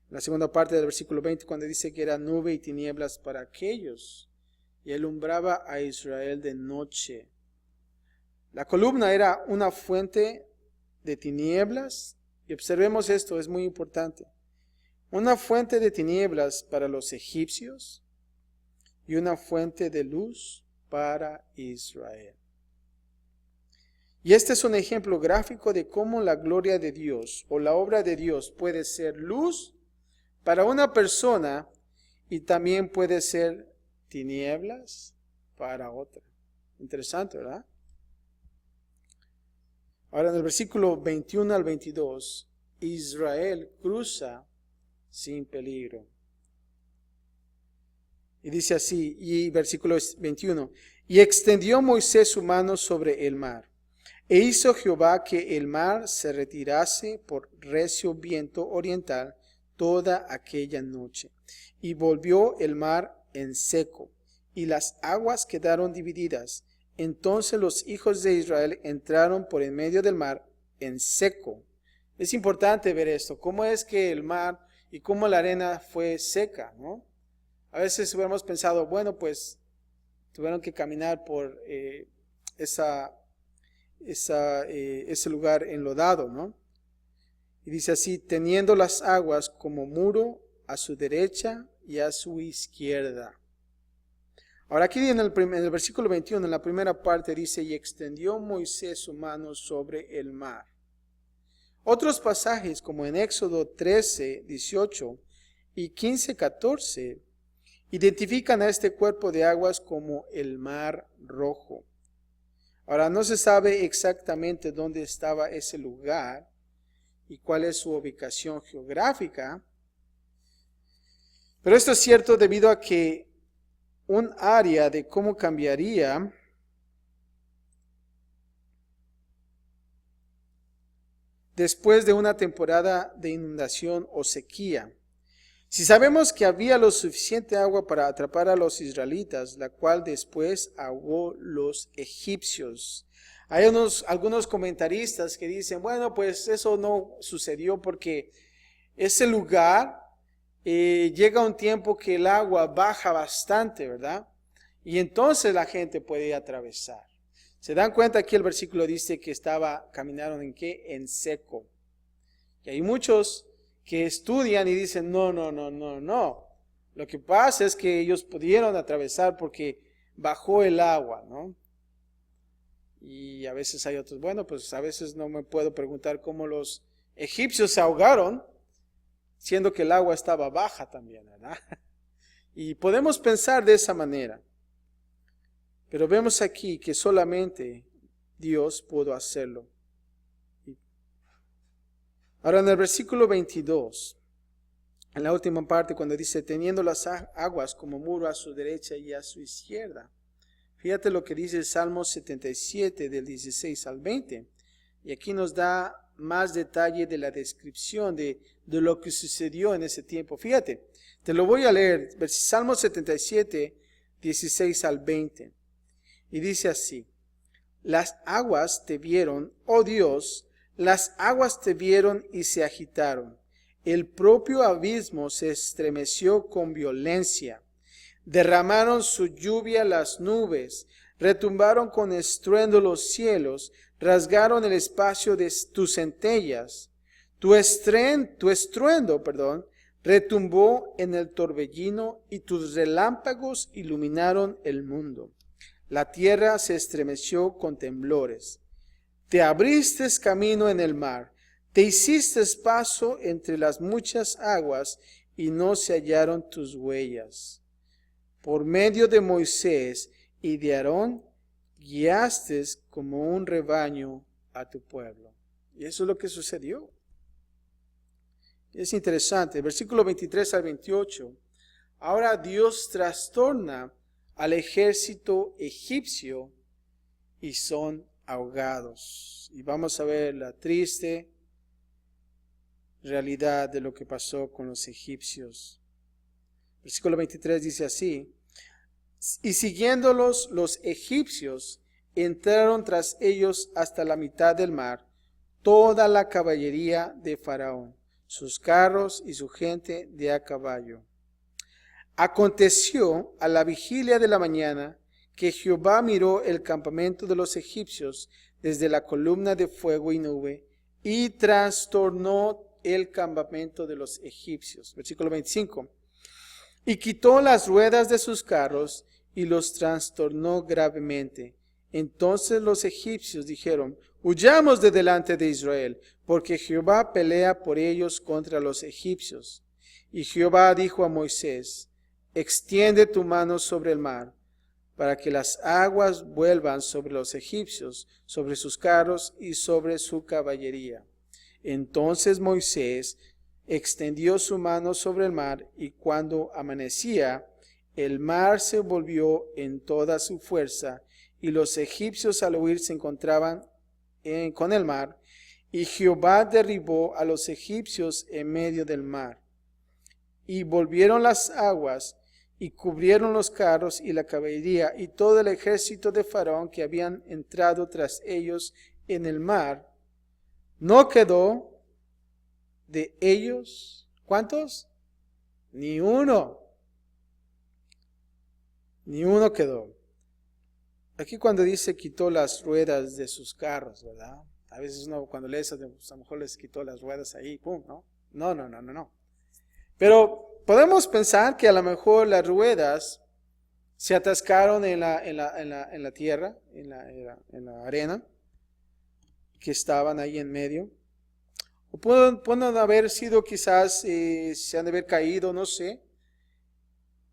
La segunda parte del versículo 20, cuando dice que era nube y tinieblas para aquellos, y alumbraba a Israel de noche. La columna era una fuente de tinieblas, y observemos esto, es muy importante. Una fuente de tinieblas para los egipcios y una fuente de luz para Israel. Y este es un ejemplo gráfico de cómo la gloria de Dios o la obra de Dios puede ser luz para una persona y también puede ser tinieblas para otra. Interesante, ¿verdad? Ahora en el versículo 21 al 22, Israel cruza sin peligro. Y dice así, y versículo 21, y extendió Moisés su mano sobre el mar, e hizo Jehová que el mar se retirase por recio viento oriental toda aquella noche, y volvió el mar en seco, y las aguas quedaron divididas. Entonces los hijos de Israel entraron por en medio del mar en seco. Es importante ver esto, cómo es que el mar y cómo la arena fue seca, ¿no? A veces hubiéramos pensado, bueno, pues tuvieron que caminar por ese lugar enlodado, ¿no? Y dice así, teniendo las aguas como muro a su derecha y a su izquierda. Ahora aquí en el versículo 21, en la primera parte dice, y extendió Moisés su mano sobre el mar. Otros pasajes como en Éxodo 13, 18 y 15, 14, identifican a este cuerpo de aguas como el Mar Rojo. Ahora no se sabe exactamente dónde estaba ese lugar y cuál es su ubicación geográfica, pero esto es cierto debido a que un área de cómo cambiaría después de una temporada de inundación o sequía. Si sabemos que había lo suficiente agua para atrapar a los israelitas, la cual después ahogó los egipcios. Hay algunos comentaristas que dicen, bueno, pues eso no sucedió porque ese lugar llega un tiempo que el agua baja bastante, ¿verdad? Y entonces la gente puede atravesar. ¿Se dan cuenta? Aquí el versículo dice que caminaron ¿en qué? En seco. Y hay muchos que estudian y dicen, no. Lo que pasa es que ellos pudieron atravesar porque bajó el agua, ¿no? Y a veces hay otros, bueno, pues a veces no me puedo preguntar cómo los egipcios se ahogaron, siendo que el agua estaba baja también, ¿verdad? Y podemos pensar de esa manera. Pero vemos aquí que solamente Dios pudo hacerlo. Ahora en el versículo 22, en la última parte cuando dice, teniendo las aguas como muro a su derecha y a su izquierda. Fíjate lo que dice el Salmo 77 del 16 al 20. Y aquí nos da más detalle de la descripción de lo que sucedió en ese tiempo. Fíjate, te lo voy a leer, Salmo 77, 16 al 20. Y dice así, las aguas te vieron, oh Dios, las aguas te vieron y se agitaron. El propio abismo se estremeció con violencia. Derramaron su lluvia las nubes, retumbaron con estruendo los cielos, rasgaron el espacio de tus centellas. Tu estruendo, retumbó en el torbellino y tus relámpagos iluminaron el mundo. La tierra se estremeció con temblores. Te abriste camino en el mar, te hiciste paso entre las muchas aguas y no se hallaron tus huellas. Por medio de Moisés y de Aarón, guiaste como un rebaño a tu pueblo. Y eso es lo que sucedió. Es interesante, versículo 23 al 28. Ahora Dios trastorna al ejército egipcio y son ahogados. Y vamos a ver la triste realidad de lo que pasó con los egipcios. Versículo 23 dice así, y siguiéndolos los egipcios entraron tras ellos hasta la mitad del mar, toda la caballería de Faraón, sus carros y su gente de a caballo. Aconteció a la vigilia de la mañana que Jehová miró el campamento de los egipcios desde la columna de fuego y nube y trastornó el campamento de los egipcios. Versículo 25. Y quitó las ruedas de sus carros y los trastornó gravemente. Entonces los egipcios dijeron, huyamos de delante de Israel, porque Jehová pelea por ellos contra los egipcios. Y Jehová dijo a Moisés, extiende tu mano sobre el mar, para que las aguas vuelvan sobre los egipcios, sobre sus carros y sobre su caballería. Entonces Moisés extendió su mano sobre el mar, y cuando amanecía, el mar se volvió en toda su fuerza, y los egipcios al huir se encontraban con el mar, y Jehová derribó a los egipcios en medio del mar. Y volvieron las aguas, y cubrieron los carros y la caballería, y todo el ejército de Faraón que habían entrado tras ellos en el mar. No quedó de ellos, ¿cuántos? Ni uno. Ni uno quedó. Aquí cuando dice quitó las ruedas de sus carros, ¿verdad? A veces uno cuando lee eso, pues a lo mejor les quitó las ruedas ahí, pum, ¿no? No. Pero podemos pensar que a lo mejor las ruedas se atascaron en la tierra, en la arena, que estaban ahí en medio. O pueden haber sido quizás, se han de haber caído, no sé.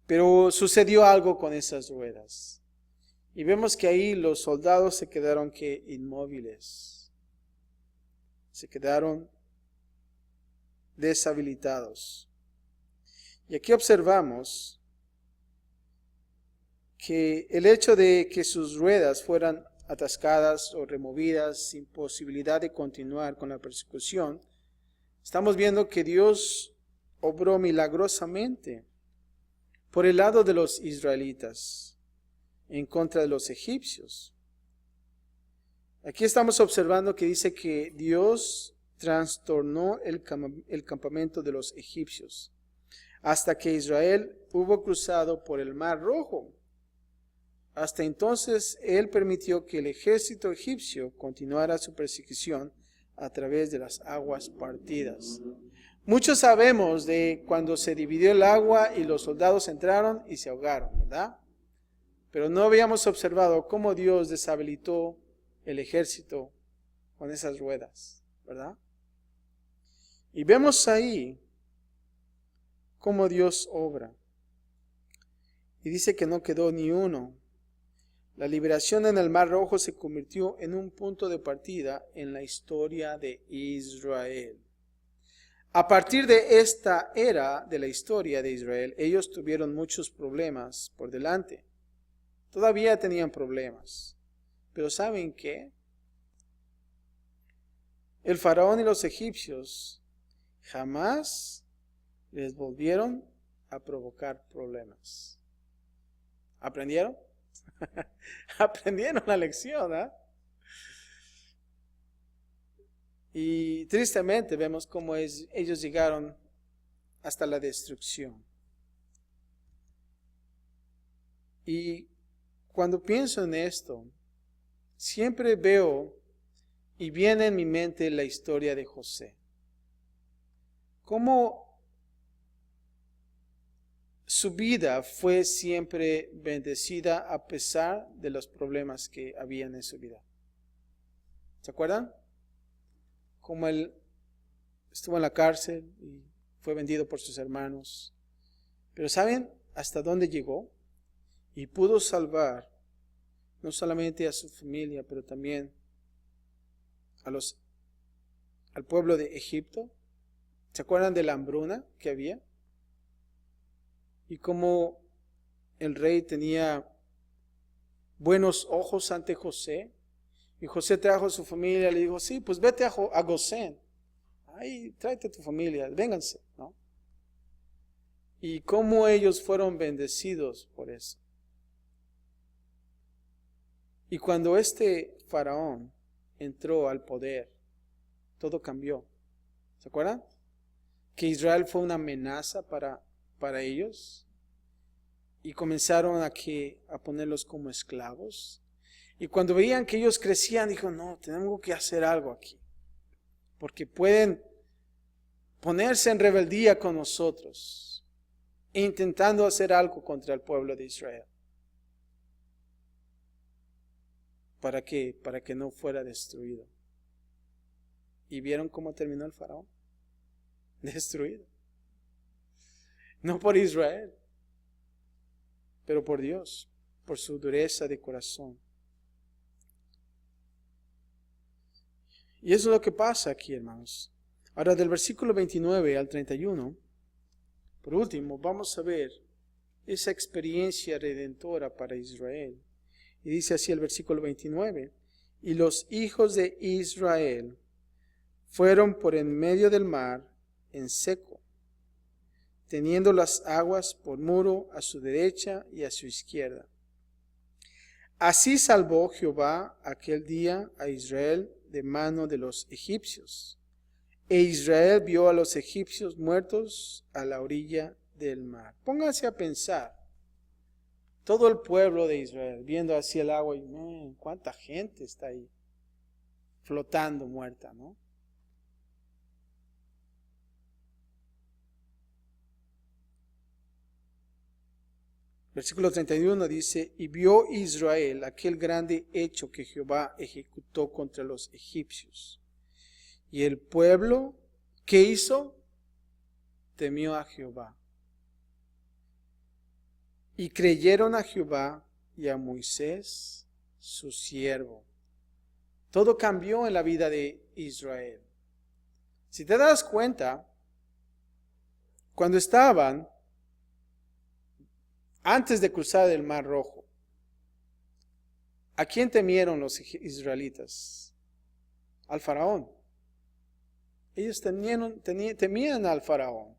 Pero sucedió algo con esas ruedas. Y vemos que ahí los soldados se quedaron inmóviles. Se quedaron deshabilitados. Y aquí observamos que el hecho de que sus ruedas fueran atascadas o removidas sin posibilidad de continuar con la persecución, estamos viendo que Dios obró milagrosamente por el lado de los israelitas en contra de los egipcios. Aquí estamos observando que dice que Dios trastornó el campamento de los egipcios hasta que Israel hubo cruzado por el Mar Rojo. Hasta entonces Él permitió que el ejército egipcio continuara su persecución a través de las aguas partidas. Muchos sabemos de cuando se dividió el agua y los soldados entraron y se ahogaron, ¿verdad? Pero no habíamos observado cómo Dios deshabilitó el ejército con esas ruedas, ¿verdad? Y vemos ahí cómo Dios obra. Y dice que no quedó ni uno. La liberación en el Mar Rojo se convirtió en un punto de partida en la historia de Israel. A partir de esta era de la historia de Israel, ellos tuvieron muchos problemas por delante. Todavía tenían problemas. Pero ¿saben qué? El faraón y los egipcios jamás les volvieron a provocar problemas. ¿Aprendieron? Aprendieron la lección, ¿eh? Y tristemente vemos cómo ellos llegaron hasta la destrucción. Y cuando pienso en esto, siempre veo y viene en mi mente la historia de José. Cómo su vida fue siempre bendecida a pesar de los problemas que habían en su vida. ¿Se acuerdan? Como él estuvo en la cárcel y fue vendido por sus hermanos. Pero ¿saben hasta dónde llegó? Y pudo salvar no solamente a su familia, pero también al pueblo de Egipto. ¿Se acuerdan de la hambruna que había? Y cómo el rey tenía buenos ojos ante José. Y José trajo a su familia y le dijo, sí, pues vete a Gosén. Ahí, tráete a tu familia, vénganse, ¿no? Y cómo ellos fueron bendecidos por eso. Y cuando este faraón entró al poder, todo cambió. ¿Se acuerdan? Que Israel fue una amenaza para ellos. Y comenzaron a ponerlos como esclavos. Y cuando veían que ellos crecían, dijo, no, tenemos que hacer algo aquí. Porque pueden ponerse en rebeldía con nosotros, intentando hacer algo contra el pueblo de Israel. ¿Para qué? Para que no fuera destruido. ¿Y vieron cómo terminó el faraón? Destruido. No por Israel, pero por Dios, por su dureza de corazón. Y eso es lo que pasa aquí, hermanos. Ahora del versículo 29 al 31, por último, vamos a ver esa experiencia redentora para Israel. Y dice así el versículo 29, y los hijos de Israel fueron por en medio del mar en seco, teniendo las aguas por muro a su derecha y a su izquierda. Así salvó Jehová aquel día a Israel de mano de los egipcios. E Israel vio a los egipcios muertos a la orilla del mar. Pónganse a pensar, todo el pueblo de Israel viendo hacia el agua y cuánta gente está ahí flotando muerta, ¿no? Versículo 31 dice, y vio Israel aquel grande hecho que Jehová ejecutó contra los egipcios. Y el pueblo, ¿qué hizo? Temió a Jehová. Y creyeron a Jehová y a Moisés, su siervo. Todo cambió en la vida de Israel. Si te das cuenta, cuando estaban antes de cruzar el Mar Rojo, ¿a quién temieron los israelitas? Al faraón. Ellos temían al faraón.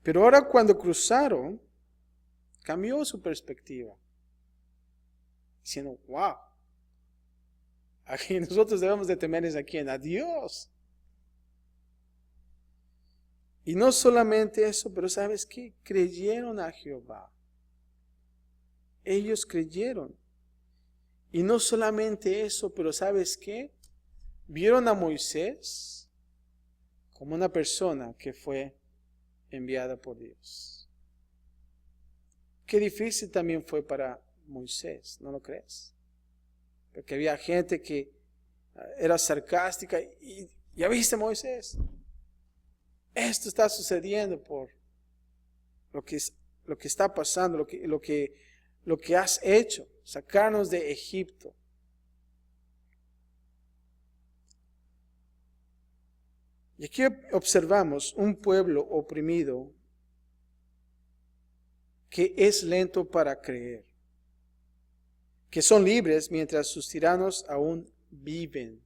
Pero ahora cuando cruzaron, cambió su perspectiva. Diciendo, wow, aquí nosotros debemos de temer a quién, a Dios. Y no solamente eso, pero ¿sabes qué? Creyeron a Jehová. Ellos creyeron. Y no solamente eso, pero ¿sabes qué? Vieron a Moisés como una persona que fue enviada por Dios. Qué difícil también fue para Moisés, ¿no lo crees? Porque había gente que era sarcástica y ¿ya viste, Moisés? Esto está sucediendo por lo que está pasando, lo que has hecho, sacarnos de Egipto. Y aquí observamos un pueblo oprimido que es lento para creer, que son libres mientras sus tiranos aún viven.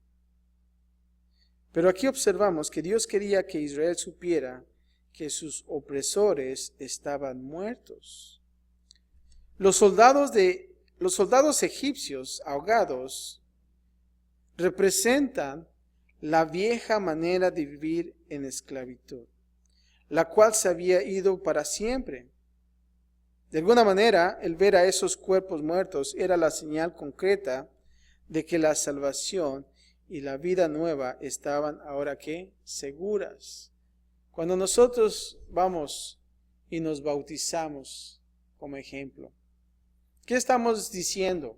Pero aquí observamos que Dios quería que Israel supiera que sus opresores estaban muertos. Los soldados egipcios ahogados representan la vieja manera de vivir en esclavitud, la cual se había ido para siempre. De alguna manera, el ver a esos cuerpos muertos era la señal concreta de que la salvación y la vida nueva estaban ahora ¿qué? Seguras. Cuando nosotros vamos y nos bautizamos como ejemplo, ¿qué estamos diciendo?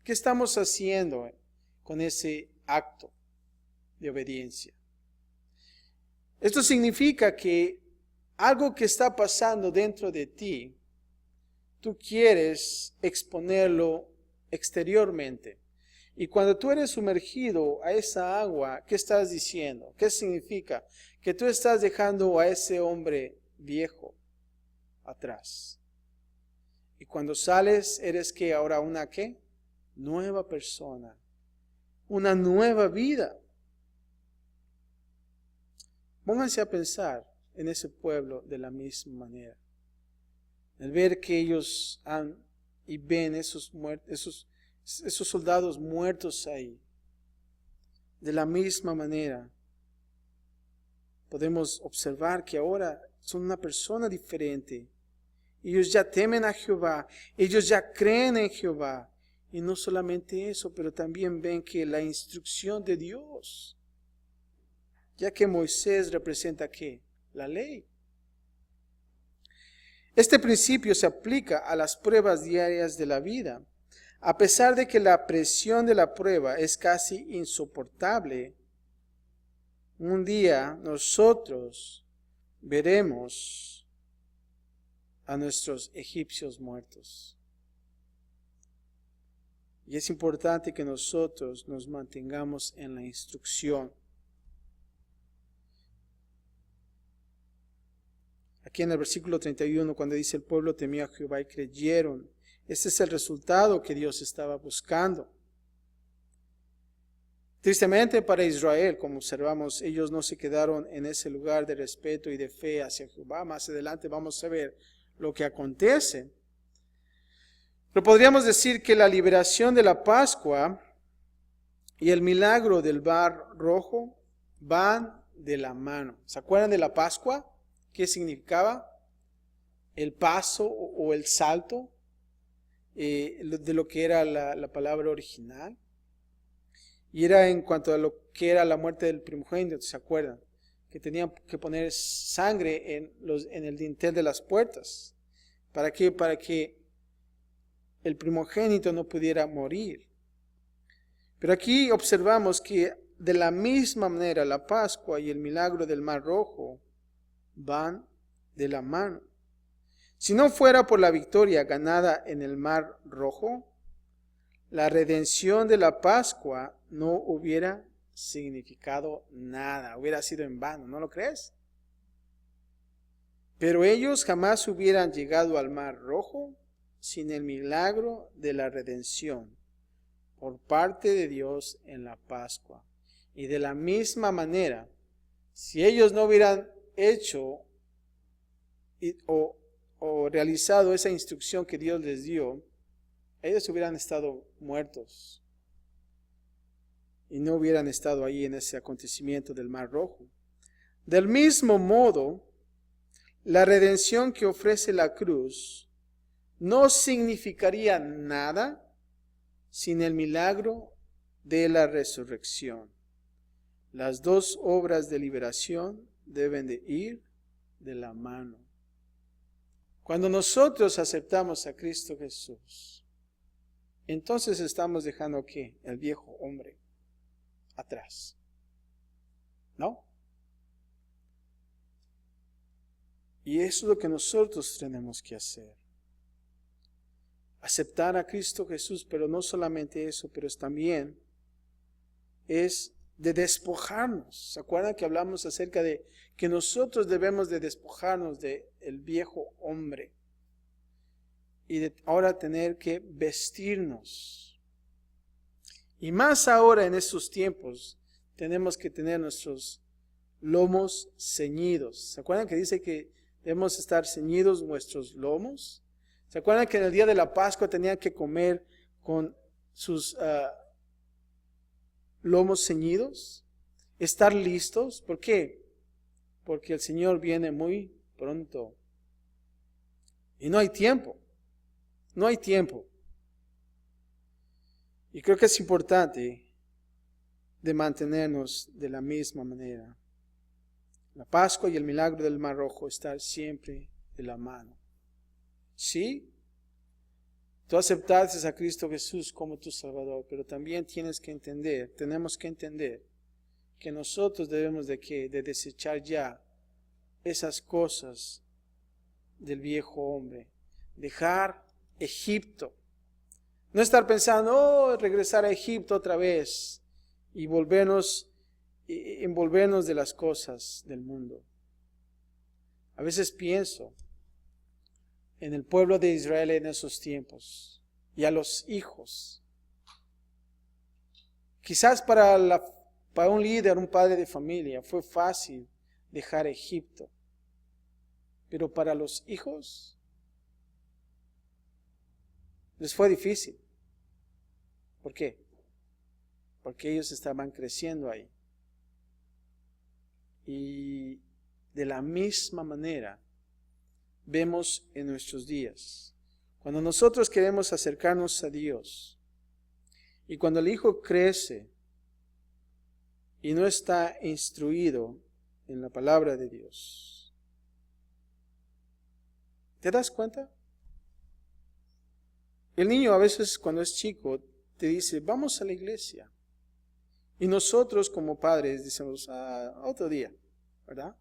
¿Qué estamos haciendo con ese acto de obediencia? Esto significa que algo que está pasando dentro de ti, tú quieres exponerlo exteriormente. Y cuando tú eres sumergido a esa agua, ¿qué estás diciendo? ¿Qué significa? Que tú estás dejando a ese hombre viejo atrás. Y cuando sales, eres que ahora una ¿qué? Nueva persona. Una nueva vida. Pónganse a pensar en ese pueblo de la misma manera. El ver que ellos y ven esos soldados muertos ahí. De la misma manera, podemos observar que ahora son una persona diferente. Ellos ya temen a Jehová, ellos ya creen en Jehová. Y no solamente eso, pero también ven que la instrucción de Dios, ya que Moisés representa ¿qué? La ley. Este principio se aplica a las pruebas diarias de la vida. A pesar de que la presión de la prueba es casi insoportable, un día nosotros veremos a nuestros egipcios muertos. Y es importante que nosotros nos mantengamos en la instrucción. Aquí en el versículo 31, cuando dice el pueblo temió a Jehová y creyeron. Este es el resultado que Dios estaba buscando. Tristemente para Israel, como observamos, ellos no se quedaron en ese lugar de respeto y de fe hacia Jehová. Más adelante vamos a ver lo que acontece. Pero podríamos decir que la liberación de la Pascua y el milagro del Mar Rojo van de la mano. ¿Se acuerdan de la Pascua? ¿Qué significaba? El paso o el salto de lo que era la palabra original. Y era en cuanto a lo que era la muerte del primogénito, ¿se acuerdan? Que tenían que poner sangre en el dintel de las puertas. ¿Para qué? Para que el primogénito no pudiera morir. Pero aquí observamos que de la misma manera la Pascua y el milagro del Mar Rojo van de la mano. Si no fuera por la victoria ganada en el Mar Rojo, la redención de la Pascua no hubiera significado nada, hubiera sido en vano, ¿no lo crees? Pero ellos jamás hubieran llegado al Mar Rojo sin el milagro de la redención por parte de Dios en la Pascua. Y de la misma manera, si ellos no hubieran hecho o realizado esa instrucción que Dios les dio, ellos hubieran estado muertos y no hubieran estado ahí en ese acontecimiento del Mar Rojo. Del mismo modo, la redención que ofrece la cruz no significaría nada sin el milagro de la resurrección. Las dos obras de liberación deben de ir de la mano. Cuando nosotros aceptamos a Cristo Jesús, entonces estamos dejando ¿qué? El viejo hombre atrás. ¿No? Y eso es lo que nosotros tenemos que hacer. Aceptar a Cristo Jesús, pero no solamente eso, pero también es de despojarnos. ¿Se acuerdan que hablamos acerca de que nosotros debemos de despojarnos del viejo hombre? Y de ahora tener que vestirnos. Y más ahora en estos tiempos, tenemos que tener nuestros lomos ceñidos. ¿Se acuerdan que dice que debemos estar ceñidos nuestros lomos? ¿Se acuerdan que en el día de la Pascua tenían que comer con sus lomos ceñidos? Estar listos. ¿Por qué? Porque el Señor viene muy pronto. Y no hay tiempo. No hay tiempo. Y creo que es importante de mantenernos de la misma manera. La Pascua y el milagro del Mar Rojo están siempre de la mano. Sí, tú aceptaste a Cristo Jesús como tu Salvador, pero también tenemos que entender que nosotros debemos de desechar ya esas cosas del viejo hombre. Dejar Egipto. No estar pensando, regresar a Egipto otra vez y envolvernos de las cosas del mundo. A veces pienso en el pueblo de Israel en esos tiempos y a los hijos. Quizás para un líder, un padre de familia, fue fácil dejar Egipto, pero para los hijos les fue difícil. ¿Por qué? Porque ellos estaban creciendo ahí. Y de la misma manera vemos en nuestros días. Cuando nosotros queremos acercarnos a Dios y cuando el hijo crece y no está instruido en la palabra de Dios, ¿te das cuenta? El niño a veces cuando es chico te dice, vamos a la iglesia. Y nosotros como padres decimos, otro día, ¿verdad?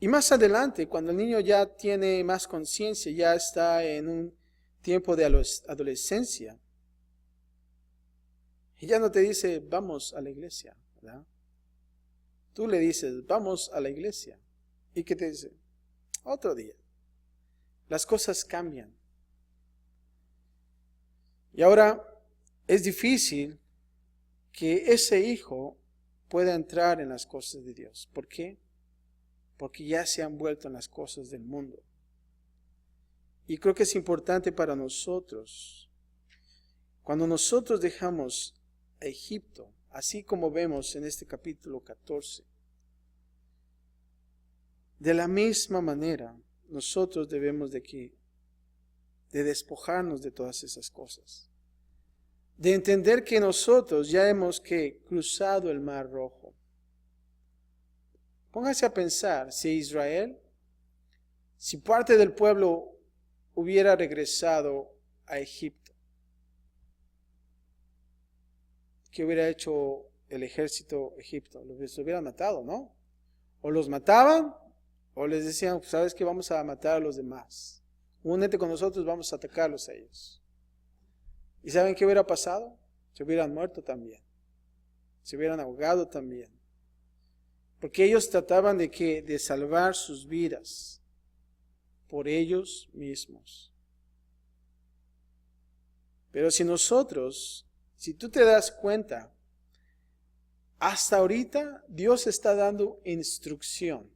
Y más adelante, cuando el niño ya tiene más conciencia, ya está en un tiempo de adolescencia, y ya no te dice, vamos a la iglesia, ¿verdad? Tú le dices, vamos a la iglesia. ¿Y qué te dice? Otro día. Las cosas cambian. Y ahora es difícil que ese hijo pueda entrar en las cosas de Dios. ¿Por qué? Porque ya se han vuelto en las cosas del mundo. Y creo que es importante para nosotros, cuando nosotros dejamos a Egipto, así como vemos en este capítulo 14, de la misma manera, nosotros debemos de despojarnos de todas esas cosas. De entender que nosotros ya hemos cruzado el Mar Rojo. Póngase a pensar, si Israel, si parte del pueblo hubiera regresado a Egipto, ¿qué hubiera hecho el ejército egipcio? Los hubieran matado, ¿no? O los mataban, o les decían, pues, ¿sabes qué? Vamos a matar a los demás. Únete con nosotros, vamos a atacarlos a ellos. ¿Y saben qué hubiera pasado? Se hubieran muerto también. Se hubieran ahogado también. Porque ellos trataban de salvar sus vidas por ellos mismos. Pero si tú te das cuenta, hasta ahorita Dios está dando instrucción.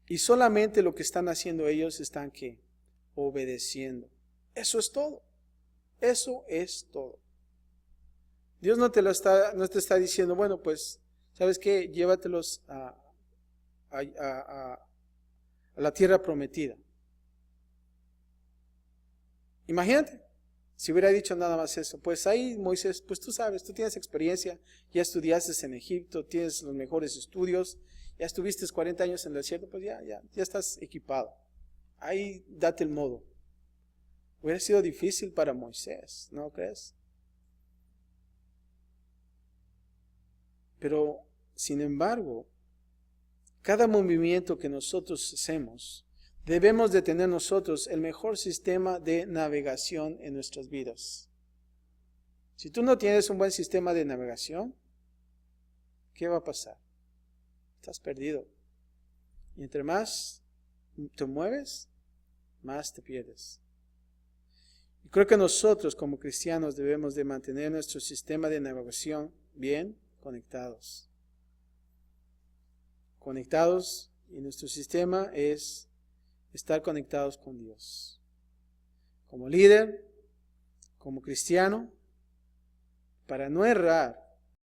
Y solamente lo que están haciendo ellos están obedeciendo. Eso es todo. Eso es todo. Dios no te está diciendo, bueno, pues, ¿sabes qué? Llévatelos a la tierra prometida. Imagínate, si hubiera dicho nada más eso. Pues ahí Moisés, pues tú sabes, tú tienes experiencia, ya estudiaste en Egipto, tienes los mejores estudios, ya estuviste 40 años en el desierto, pues ya estás equipado. Ahí date el modo. Hubiera sido difícil para Moisés, ¿no crees? Pero, sin embargo, cada movimiento que nosotros hacemos, debemos de tener nosotros el mejor sistema de navegación en nuestras vidas. Si tú no tienes un buen sistema de navegación, ¿qué va a pasar? Estás perdido. Y entre más te mueves, más te pierdes. Y creo que nosotros como cristianos debemos de mantener nuestro sistema de navegación bien conectados. Conectados, y nuestro sistema es estar conectados con Dios. Como líder, como cristiano, para no errar,